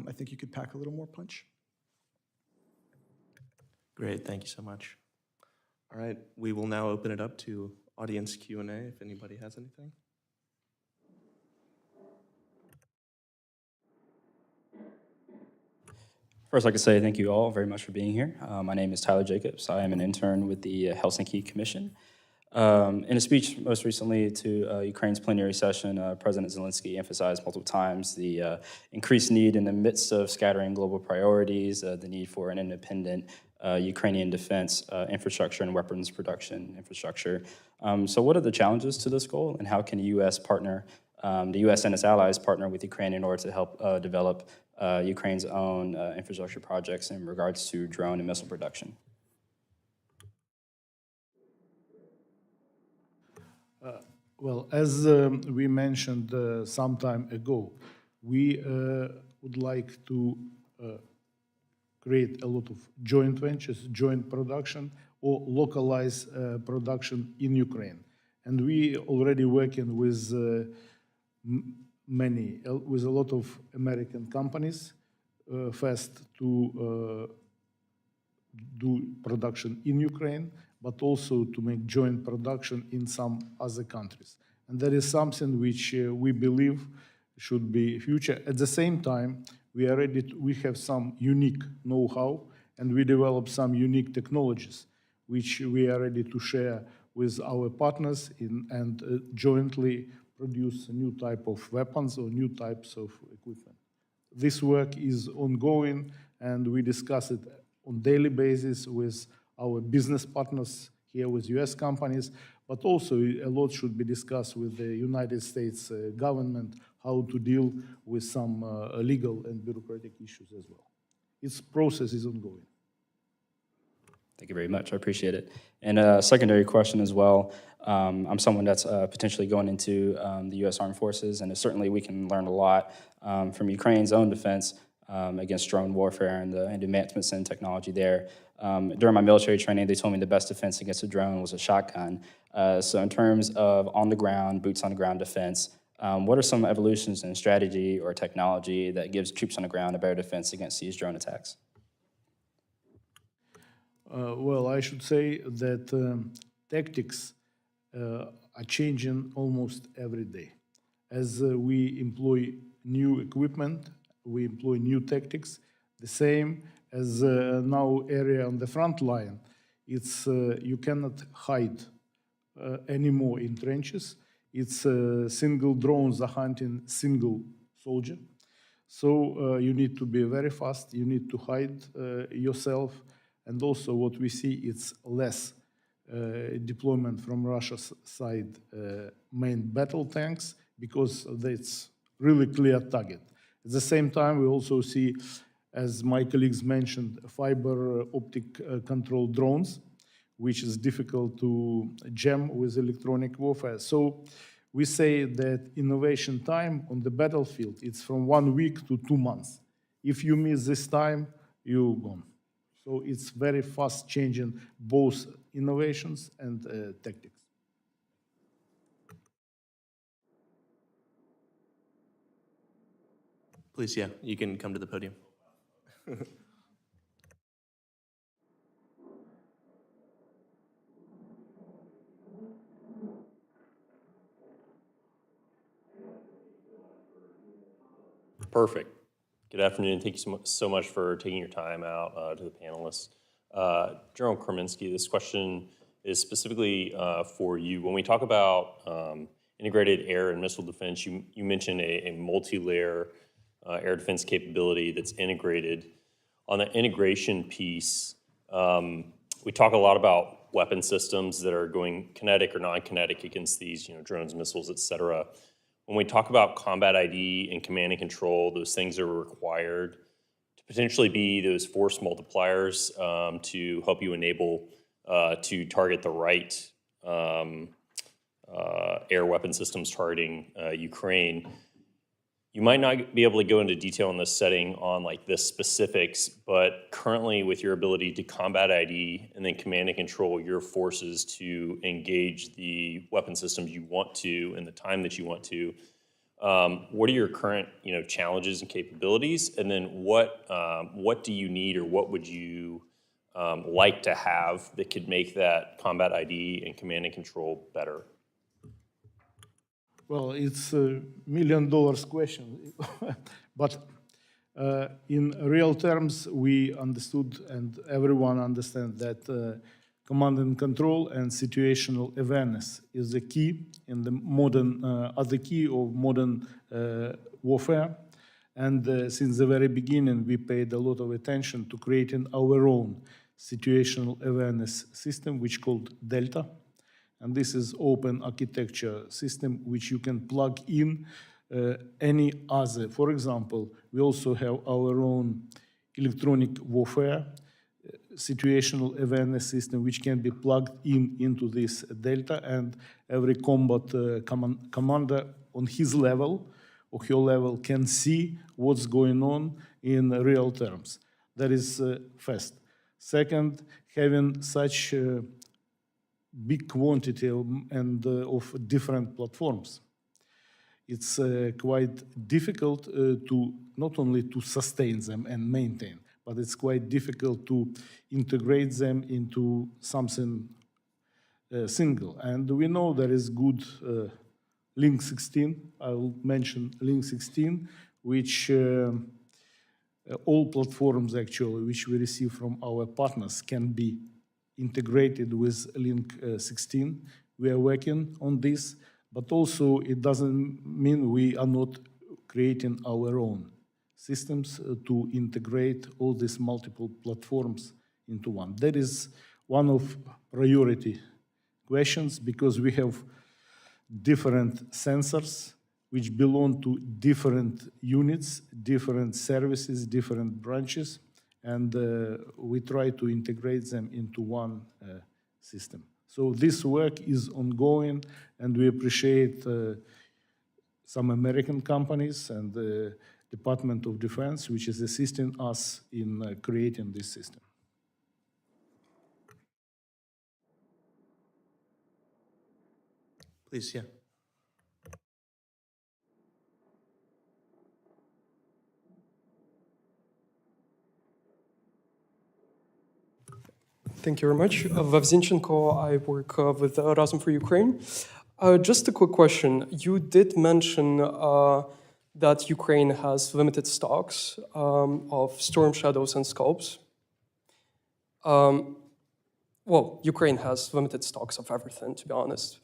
I think you could pack a little more punch. Great, thank you so much. All right, we will now open it up to audience Q&A if anybody has anything. First, I'd like to say thank you all very much for being here. My name is Tyler Jacobs. I am an intern with the Helsinki Commission. In a speech most recently to Ukraine's plenary session, President Zelensky emphasized multiple times the increased need in the midst of scattering global priorities, the need for an independent Ukrainian defense infrastructure and weapons production infrastructure. So what are the challenges to this goal, and how can the U.S. the U.S. and its allies partner with Ukraine in order to help develop Ukraine's own infrastructure projects in regards to drone and missile production? Well, as we mentioned some time ago, we would like to create a lot of joint ventures, joint production, or localize production in Ukraine. And we already working with with a lot of American companies, first to do production in Ukraine, but also to make joint production in some other countries. And that is something which we believe should be future. At the same time, we have some unique know-how, and we develop some unique technologies, which we are ready to share with our partners and jointly produce a new type of weapons or new types of equipment. This work is ongoing, and we discuss it on daily basis with our business partners here with US companies, but also a lot should be discussed with the United States government, how to deal with some legal and bureaucratic issues as well. Its process is ongoing. Thank you very much. I appreciate it. And a secondary question as well. I'm someone that's potentially going into the U.S. Armed Forces, and certainly we can learn a lot from Ukraine's own defense against drone warfare and the advancements in technology there. During my military training, they told me the best defense against a drone was a shotgun. So in terms of on-the-ground, boots-on-the-ground defense, what are some evolutions in strategy or technology that gives troops on the ground a better defense against these drone attacks? Well, I should say that tactics are changing almost every day. As we employ new equipment, we employ new tactics, the same as now area on the front line. It's you cannot hide anymore in trenches. It's single drones are hunting single soldier. So you need to be very fast, you need to hide yourself. And also what we see, it's less deployment from Russia's side main battle tanks, because that's really clear target. At the same time, we also see, as my colleagues mentioned, fiber optic control drones, which is difficult to jam with electronic warfare. So we say that innovation time on the battlefield, it's from 1 week to 2 months. If you miss this time, you're gone. So it's very fast changing both innovations and tactics. Please, yeah, you can come to the podium. Perfect. Good afternoon. Thank you so much for taking your time out to the panelists. General Krementskyi, this question is specifically for you. When we talk about integrated air and missile defense, you mentioned a multi-layer air defense capability that's integrated. On the integration piece, we talk a lot about weapon systems that are going kinetic or non-kinetic against these, drones, missiles, et cetera. When we talk about combat ID and command and control, those things are required to potentially be those force multipliers to help you enable to target the right air weapon systems targeting Ukraine. You might not be able to go into detail in this setting on like the specifics, but currently with your ability to combat ID and then command and control your forces to engage the weapon systems you want to in the time that you want to, what are your current challenges and capabilities? And then what do you need, or what would you like to have that could make that combat ID and command and control better? Well, it's a $1 million question, but in real terms, we understood, and everyone understands that command and control and situational awareness is the key in the modern, the key of modern warfare. And since the very beginning, we paid a lot of attention to creating our own situational awareness system, which called Delta. And this is open architecture system which you can plug in any other. For example, we also have our own electronic warfare situational awareness system which can be plugged into this Delta, and every combat commander on his level or her level can see what's going on in real terms. That is first. Second, having such big quantity of different platforms, it's quite difficult to not only to sustain them and maintain, but it's quite difficult to integrate them into something single. And we know there is good Link 16. I will mention Link 16, which all platforms actually which we receive from our partners can be integrated with Link 16. We are working on this, but also it doesn't mean we are not creating our own systems to integrate all these multiple platforms into one. That is one of priority questions because we have different sensors which belong to different units, different services, different branches, and we try to integrate them into one system. So this work is ongoing, and we appreciate some American companies and the Department of Defense, which is assisting us in creating this system. Please, yeah. Thank you very much. Vavzinchenko, I work with Erasmus for Ukraine. Just a quick question. You did mention that Ukraine has limited stocks of Storm Shadows and Scalps. Well, Ukraine has limited stocks of everything, to be honest.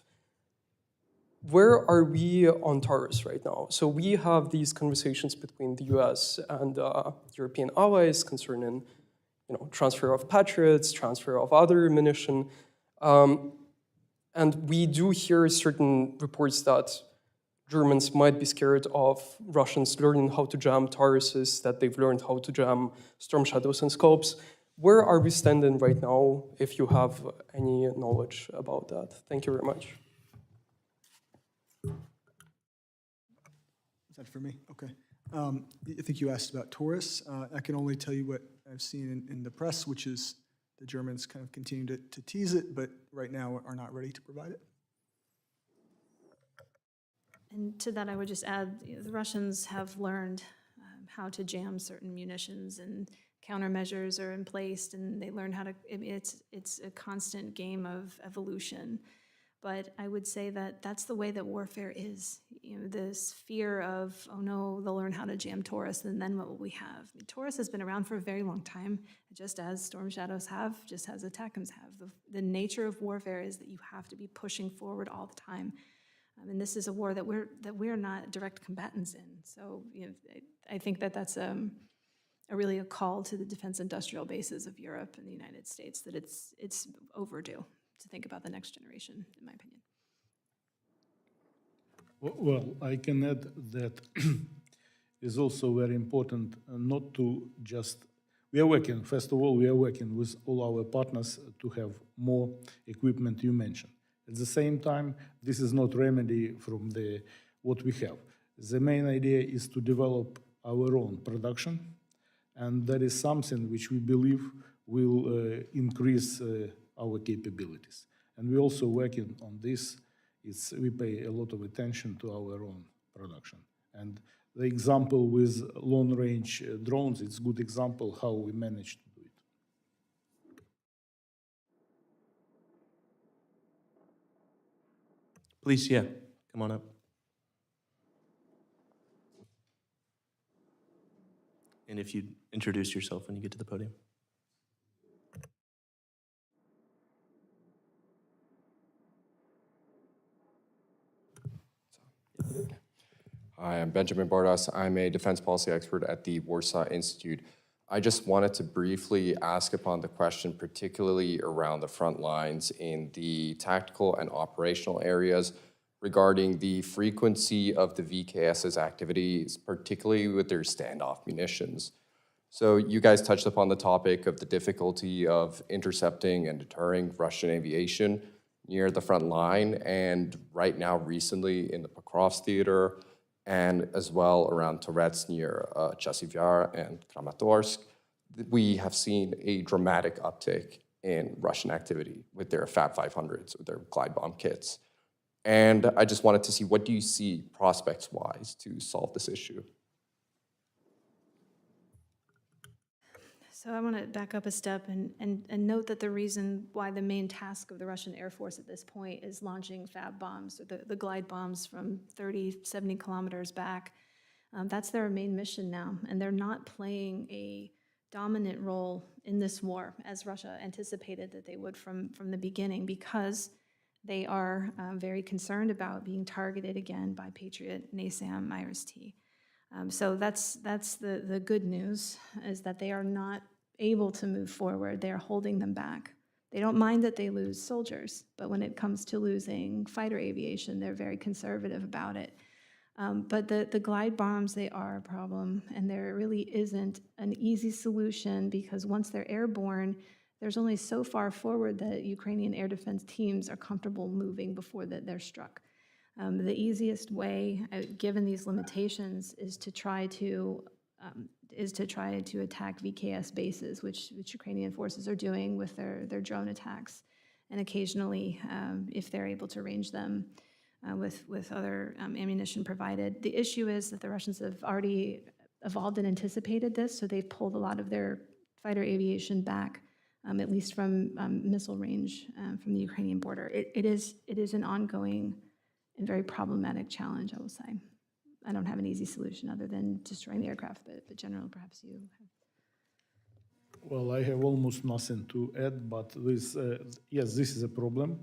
Where are we on Taurus right now? So we have these conversations between the US and European allies concerning transfer of Patriots, transfer of other ammunition. And we do hear certain reports that Germans might be scared of Russians learning how to jam Tauruses, that they've learned how to jam Storm Shadows and Scalps. Where are we standing right now, if you have any knowledge about that? Thank you very much. Is that for me? Okay. I think you asked about Taurus. I can only tell you what I've seen in the press, which is the Germans kind of continue to tease it, but right now are not ready to provide it. And to that, I would just add, the Russians have learned how to jam certain munitions, and countermeasures are in place, and they learn how to. It's a constant game of evolution. But I would say that that's the way that warfare is. This fear of, oh no, they'll learn how to jam Taurus, and then what will we have? I mean, Taurus has been around for a very long time, just as Storm Shadows have, just as Attackams have. The nature of warfare is that you have to be pushing forward all the time. And this is a war that we're not direct combatants in. So I think that that's really a call to the defense industrial bases of Europe and the United States, that it's overdue to think about the next generation, in my opinion. Well, I can add that it's also very important not to just, we are working with all our partners to have more equipment you mentioned. At the same time, this is not remedy from what we have. The main idea is to develop our own production, and that is something which we believe will increase our capabilities. And we're also working on this. We pay a lot of attention to our own production. And the example with long-range drones, it's a good example how we managed to do it. Please, yeah, come on up. And if you'd introduce yourself when you get to the podium. Hi, I'm Benjamin Borys. I'm a defense policy expert at the Warsaw Institute. I just wanted to briefly ask upon the question, particularly around the front lines in the tactical and operational areas, regarding the frequency of the VKS's activities, particularly with their standoff munitions. So you guys touched upon the topic of the difficulty of intercepting and deterring Russian aviation near the front line, and right now recently in the Pokrovsk theater, and as well around turrets near Chasiv Yar and Kramatorsk, we have seen a dramatic uptick in Russian activity with their Fab 500s, with their glide bomb kits. And I just wanted to see, what do you see prospects-wise to solve this issue? So I want to back up a step and note that the reason why the main task of the Russian Air Force at this point is launching Fab bombs, or the glide bombs from 30, 70 kilometers back, that's their main mission now. And they're not playing a dominant role in this war, as Russia anticipated that they would from the beginning, because they are very concerned about being targeted again by Patriot, NASAM, IRIS-T. So that's the good news, is that they are not able to move forward. They are holding them back. They don't mind that they lose soldiers, but when it comes to losing fighter aviation, they're very conservative about it. But the glide bombs, they are a problem, and there really isn't an easy solution, because once they're airborne, there's only so far forward that Ukrainian air defense teams are comfortable moving before they're struck. The easiest way, given these limitations, is to try to attack VKS bases, which Ukrainian forces are doing with their drone attacks, and occasionally, if they're able to range them with other ammunition provided. The issue is that the Russians have already evolved and anticipated this, so they've pulled a lot of their fighter aviation back, at least from missile range from the Ukrainian border. It is an ongoing and very problematic challenge, I will say. I don't have an easy solution other than destroying the aircraft, but General, perhaps you have. Well, I have almost nothing to add, but this, yes, this is a problem.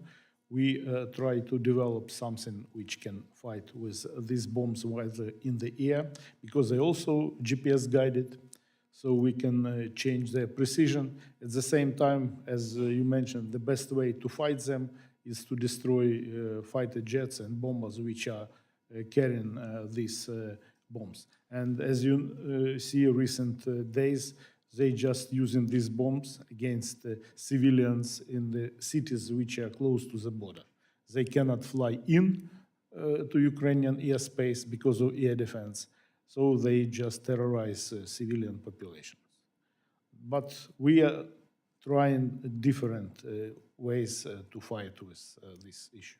We try to develop something which can fight with these bombs while they're in the air, because they're also GPS guided, so we can change their precision. At the same time, as you mentioned, the best way to fight them is to destroy fighter jets and bombers which are carrying these bombs. And as you see recent days, they just using these bombs against civilians in the cities which are close to the border. They cannot fly in to Ukrainian airspace because of air defense, so they just terrorize civilian populations. But we are trying different ways to fight with this issue.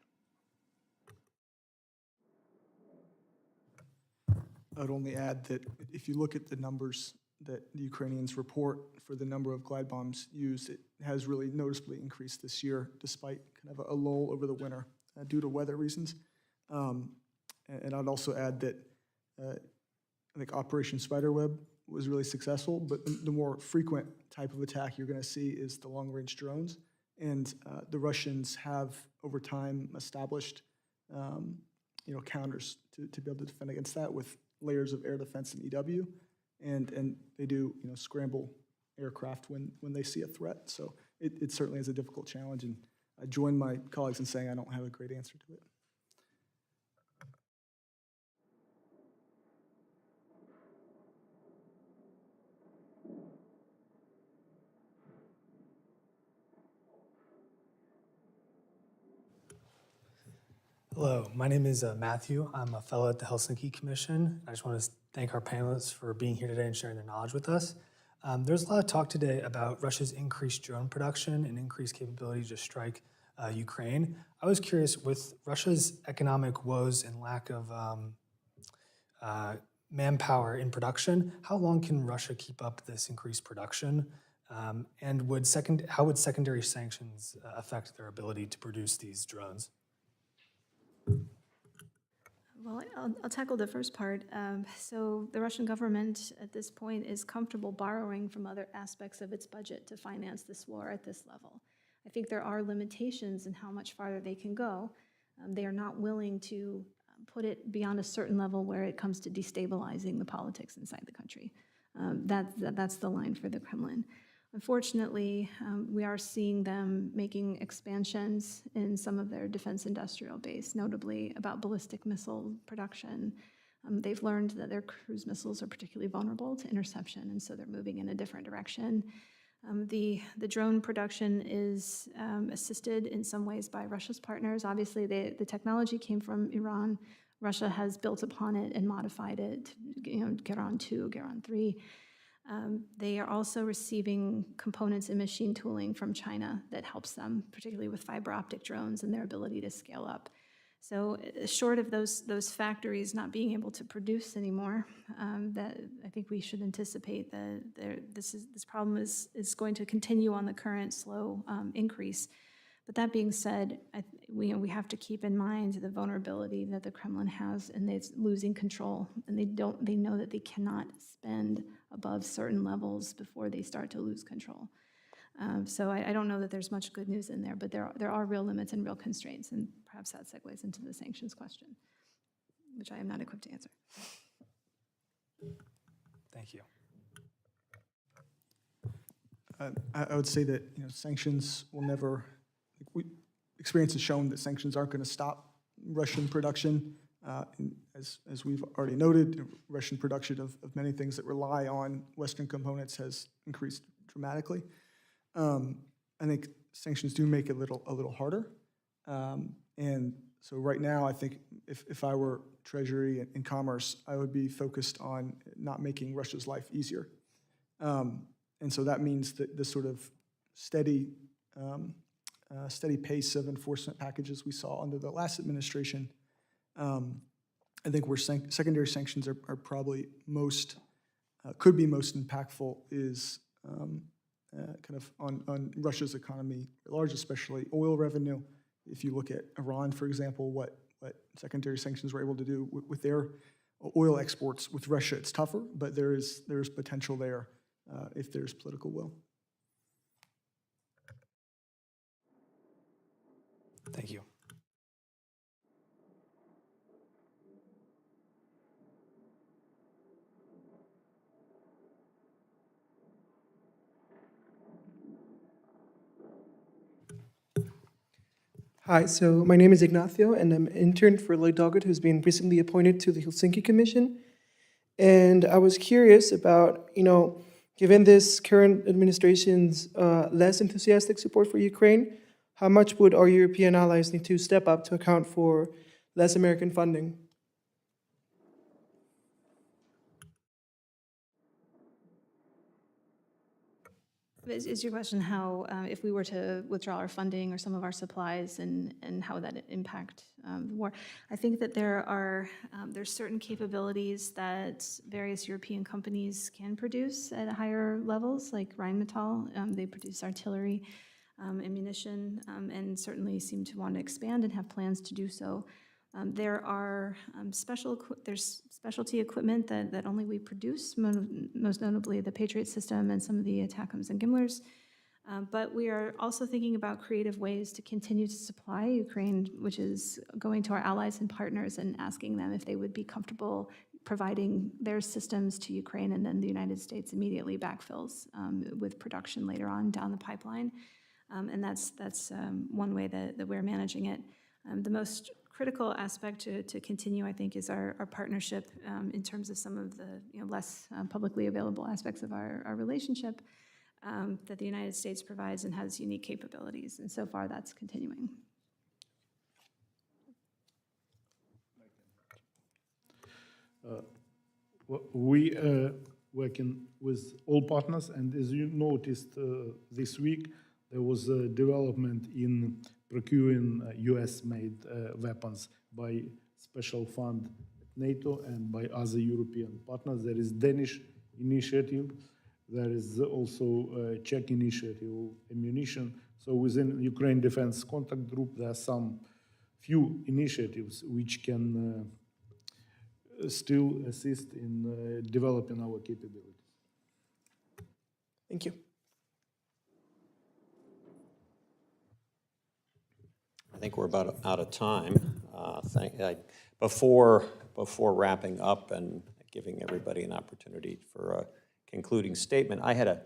I'd only add that if you look at the numbers that the Ukrainians report for the number of glide bombs used, it has really noticeably increased this year, despite kind of a lull over the winter due to weather reasons. And I'd also add that I think Operation Spiderweb was really successsul, but the more frequent type of attack you're going to see is the long-range drones. And the Russians have, over time, established counters to be able to defend against that with layers of air defense and EW. And they do scramble aircraft when they see a threat. So it certainly is a difficult challenge, and I join my colleagues in saying I don't have a great answer to it. Hello, my name is Matthew. I'm a fellow at the Helsinki Commission. I just want to thank our panelists for being here today and sharing their knowledge with us. There's a lot of talk today about Russia's increased drone production and increased capability to strike Ukraine. I was curious, with Russia's economic woes and lack of manpower in production, how long can Russia keep up this increased production? And how would secondary sanctions affect their ability to produce these drones? Well, I'll tackle the first part. So the Russian government at this point is comfortable borrowing from other aspects of its budget to finance this war at this level. I think there are limitations in how much farther they can go. They are not willing to put it beyond a certain level where it comes to destabilizing the politics inside the country. That's the line for the Kremlin. Unfortunately, we are seeing them making expansions in some of their defense industrial base, notably about ballistic missile production. They've learned that their cruise missiles are particularly vulnerable to interception, and so they're moving in a different direction. The drone production is assisted in some ways by Russia's partners. Obviously, the technology came from Iran. Russia has built upon it and modified it, Geran 2, Geran 3. They are also receiving components and machine tooling from China that helps them, particularly with fiber optic drones and their ability to scale up. So short of those factories not being able to produce anymore, that I think we should anticipate that this problem is going to continue on the current slow increase. But that being said, we have to keep in mind the vulnerability that the Kremlin has, and it's losing control, and they know that they cannot spend above certain levels before they start to lose control. So I don't know that there's much good news in there, but there are real limits and real constraints, and perhaps that segues into the sanctions question, which I am not equipped to answer. Thank you. I would say that, sanctions will never, experience has shown that sanctions aren't going to stop Russian production. And as we've already noted, Russian production of many things that rely on Western components has increased dramatically. I think sanctions do make it a little harder. And so right now, I think if I were Treasury and Commerce, I would be focused on not making Russia's life easier. And so that means that this sort of steady pace of enforcement packages we saw under the last administration, I think where secondary sanctions are probably could be most impactful is kind of on Russia's economy at large, especially oil revenue. If you look at Iran, for example, what secondary sanctions were able to do with their oil exports. With Russia, it's tougher, but there is potential there if there's political will. Thank you. Hi, so my name is Ignacio, and I'm an intern for Lloyd Doggett, who's been recently appointed to the Helsinki Commission. And I was curious about, given this current administration's less enthusiastic support for Ukraine, how much would our European allies need to step up to account for less American funding? Is your question how, if we were to withdraw our funding or some of our supplies and how would that impact the war? I think that there's certain capabilities that various European companies can produce at higher levels, like Rheinmetall. They produce artillery, ammunition, and certainly seem to want to expand and have plans to do so. There are there's specialty equipment that only we produce, most notably the Patriot system and some of the ATACMS and Gimlers. But we are also thinking about creative ways to continue to supply Ukraine, which is going to our allies and partners and asking them if they would be comfortable providing their systems to Ukraine, and then the United States immediately backfills with production later on down the pipeline. And that's one way that we're managing it. The most critical aspect to continue, I think, is our partnership in terms of some of the less publicly available aspects of our relationship that the United States provides and has unique capabilities. And so far, that's continuing. We are working with all partners, and as you noticed this week, there was a development in procuring US-made weapons by special fund at NATO and by other European partners. There is Danish initiative. There is also a Czech initiative of ammunition. So within Ukraine Defense Contact Group, there are some few initiatives which can still assist in developing our capabilities. Thank you. I think we're about out of time. Before wrapping up and giving everybody an opportunity for a concluding statement, I had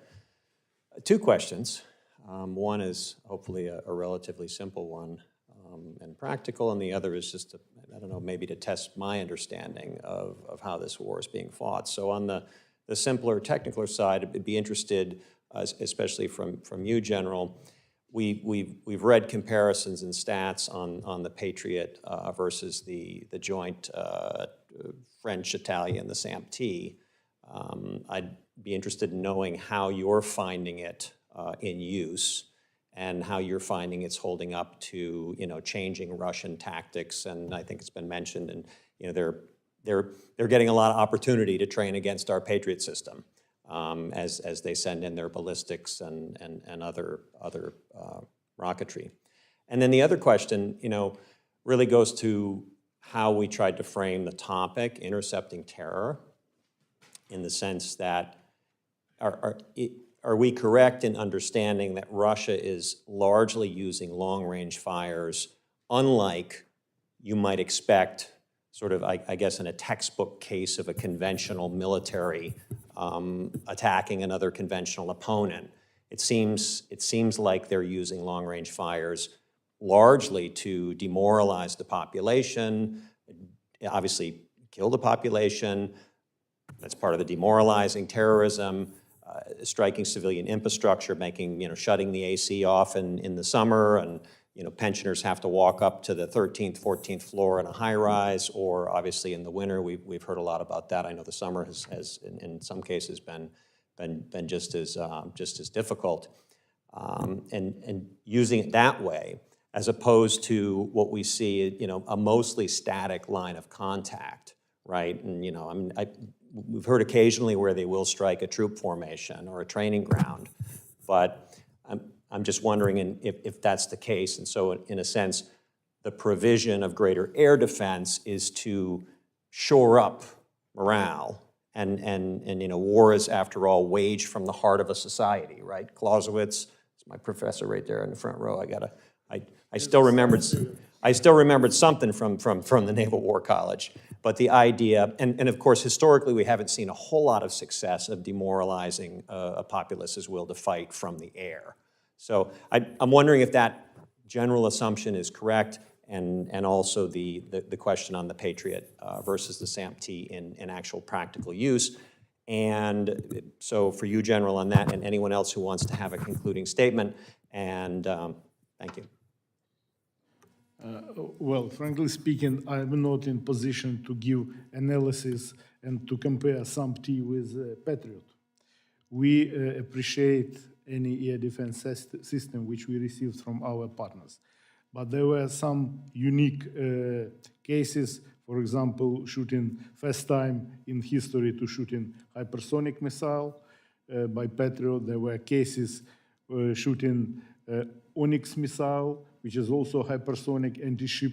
two questions. One is hopefully a relatively simple one and practical, and the other is just maybe to test my understanding of how this war is being fought. So on the simpler, technical side, I'd be interested, especially from you, General. We've read comparisons and stats on the Patriot versus the joint French, Italian, the SAMP-T. I'd be interested in knowing how you're finding it in use and how you're finding it's holding up to changing Russian tactics. And I think it's been mentioned, and they're getting a lot of opportunity to train against our Patriot system. As they send in their ballistics and other rocketry. And then the other question, really goes to how we tried to frame the topic, intercepting terror, in the sense that are we correct in understanding that Russia is largely using long-range fires, unlike you might expect sort of, I guess, in a textbook case of a conventional military attacking another conventional opponent. It seems like they're using long-range fires largely to demoralize the population, obviously kill the population. That's part of the demoralizing terrorism, striking civilian infrastructure, shutting the AC off in the summer, and pensioners have to walk up to the 13th, 14th floor in a high-rise, or obviously in the winter, we've heard a lot about that. I know the summer has in some cases been just as difficult, and using it that way, as opposed to what we see, a mostly static line of contact, right? And we've heard occasionally where they will strike a troop formation or a training ground, but I'm just wondering if that's the case. And so, in a sense, the provision of greater air defense is to shore up morale. And war is, after all, waged from the heart of a society, right? Clausewitz, it's my professor right there in the front row. I still remembered something from the Naval War College. But the idea, and of course, historically, we haven't seen a whole lot of success of demoralizing a populace's will to fight from the air. So I'm wondering if that general assumption is correct, and also the question on the Patriot versus the SAMP-T in actual practical use. And so for you, General, on that, and anyone else who wants to have a concluding statement, and thank you. Well, frankly speaking, I'm not in position to give analysis and to compare SAMP-T with Patriot. We appreciate any air defense system which we received from our partners. But there were some unique cases, for example, shooting first time in history to shooting hypersonic missile by Patriot. There were cases shooting Onyx missile, which is also hypersonic anti-ship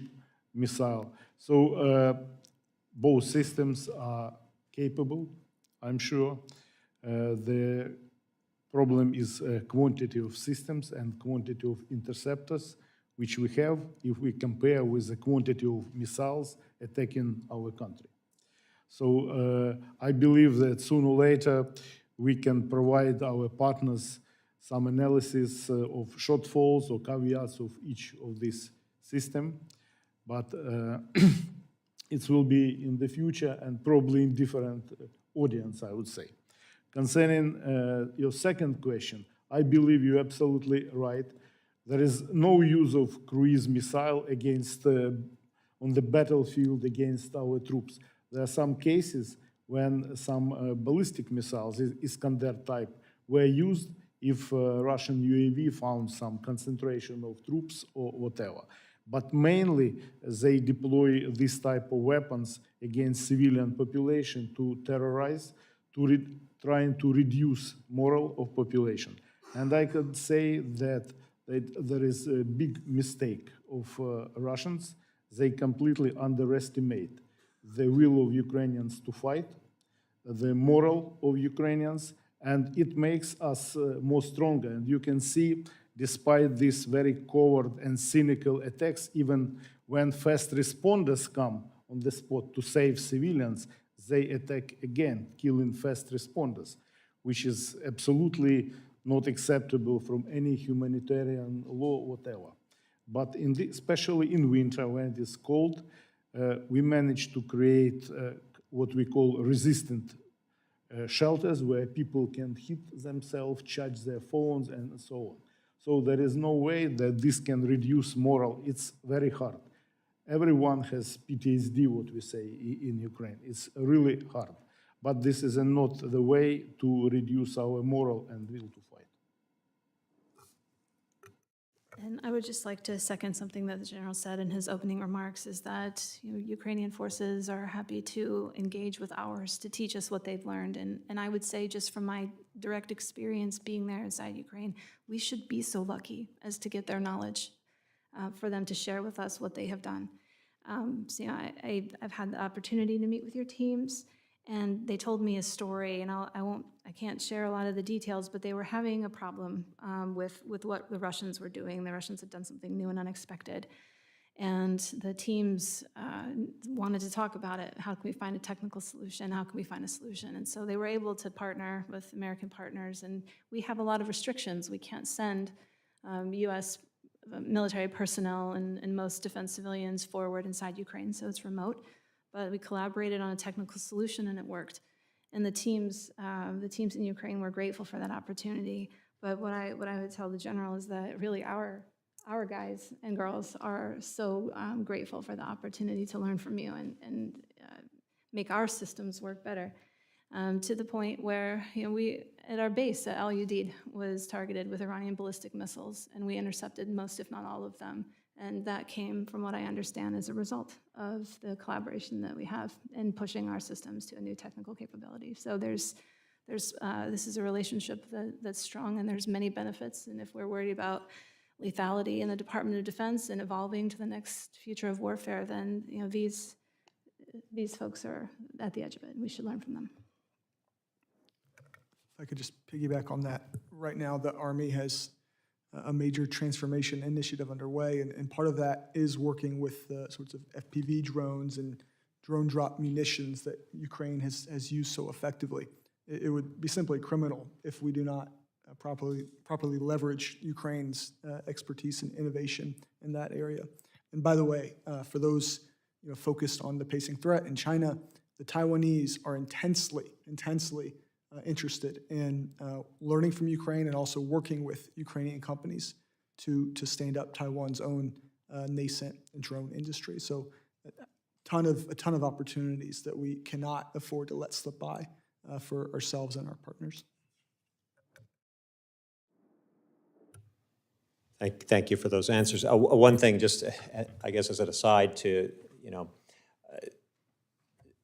missile. So both systems are capable, I'm sure. The problem is quantity of systems and quantity of interceptors, which we have if we compare with the quantity of missiles attacking our country. So I believe that sooner or later we can provide our partners some analysis of shortfalls or caveats of each of these systems, but it will be in the future and probably in different audience, I would say. Concerning your second question, I believe you're absolutely right. There is no use of cruise missile against on the battlefield against our troops. There are some cases when some ballistic missiles, Iskander type, were used if Russian UAV found some concentration of troops or whatever. But mainly, they deploy this type of weapons against civilian population to terrorize, trying to reduce morale of population. And I could say that there is a big mistake of Russians. They completely underestimate the will of Ukrainians to fight, the morale of Ukrainians, and it makes us more stronger. And you can see, despite these very coward and cynical attacks, even when fast responders come on the spot to save civilians, they attack again, killing fast responders, which is absolutely not acceptable from any humanitarian law, whatever. But especially in winter, when it is cold, we managed to create what we call resistant shelters where people can heat themselves, charge their phones, and so on. So there is no way that this can reduce morale. It's very hard. Everyone has PTSD, what we say in Ukraine. It's really hard. But this is not the way to reduce our morale and will to fight. And I would just like to second something that the general said in his opening remarks, is that Ukrainian forces are happy to engage with ours to teach us what they've learned. And I would say, just from my direct experience being there inside Ukraine, we should be so lucky as to get their knowledge for them to share with us what they have done. So I've had the opportunity to meet with your teams, and they told me a story, and I can't share a lot of the details, but they were having a problem with what the Russians were doing. The Russians had done something new and unexpected. And the teams wanted to talk about it. How can we find a technical solution? How can we find a solution? And so they were able to partner with American partners. And we have a lot of restrictions. We can't send U.S. military personnel and most defense civilians forward inside Ukraine, so it's remote. But we collaborated on a technical solution, and it worked. And the teams in Ukraine were grateful for that opportunity. But what I would tell the general is that really our guys and girls are so grateful for the opportunity to learn from you and make our systems work better. To the point where we at our base at Al Udeid was targeted with Iranian ballistic missiles, and we intercepted most, if not all, of them. And that came, from what I understand, as a result of the collaboration that we have in pushing our systems to a new technical capability. So this is a relationship that's strong, and there's many benefits. And if we're worried about lethality in the Department of Defense and evolving to the next future of warfare, then these folks are at the edge of it, and we should learn from them. If I could just piggyback on that. Right now, the Army has a major transformation initiative underway, and part of that is working with the sorts of FPV drones and drone drop munitions that Ukraine has used so effectively. It would be simply criminal if we do not properly leverage Ukraine's expertise and innovation in that area. And by the way, for those focused on the pacing threat in China, the Taiwanese are intensely interested in learning from Ukraine and also working with Ukrainian companies to stand up Taiwan's own nascent drone industry. So a ton of opportunities that we cannot afford to let slip by for ourselves and our partners. Thank you for those answers. One thing, just I guess as an aside to,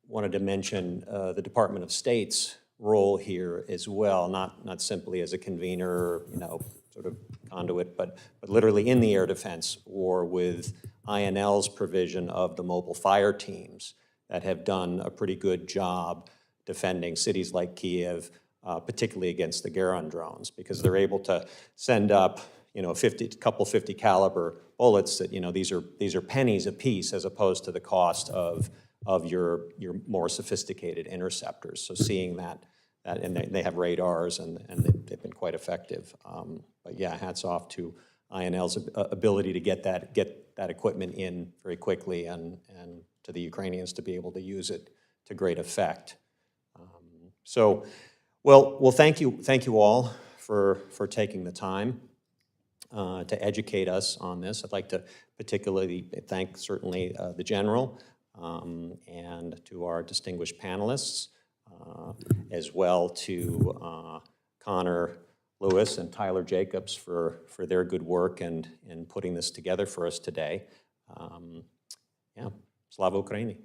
wanted to mention the Department of State's role here as well, not simply as a convener, sort of conduit, but literally in the air defense war with INL's provision of the mobile fire teams that have done a pretty good job defending cities like Kiev, particularly against the Garon drones, because they're able to send up, 50 caliber bullets that, these are pennies a piece as opposed to the cost of your more sophisticated interceptors. So seeing that and they have radars and they've been quite effective. But yeah, hats off to INL's ability to get that equipment in very quickly and to the Ukrainians to be able to use it to great effect. Well, thank you all for taking the time to educate us on this. I'd like to particularly thank certainly the General and to our distinguished panelists, as well to Connor Lewis and Tyler Jacobs for their good work and putting this together for us today. Slava Ukraini.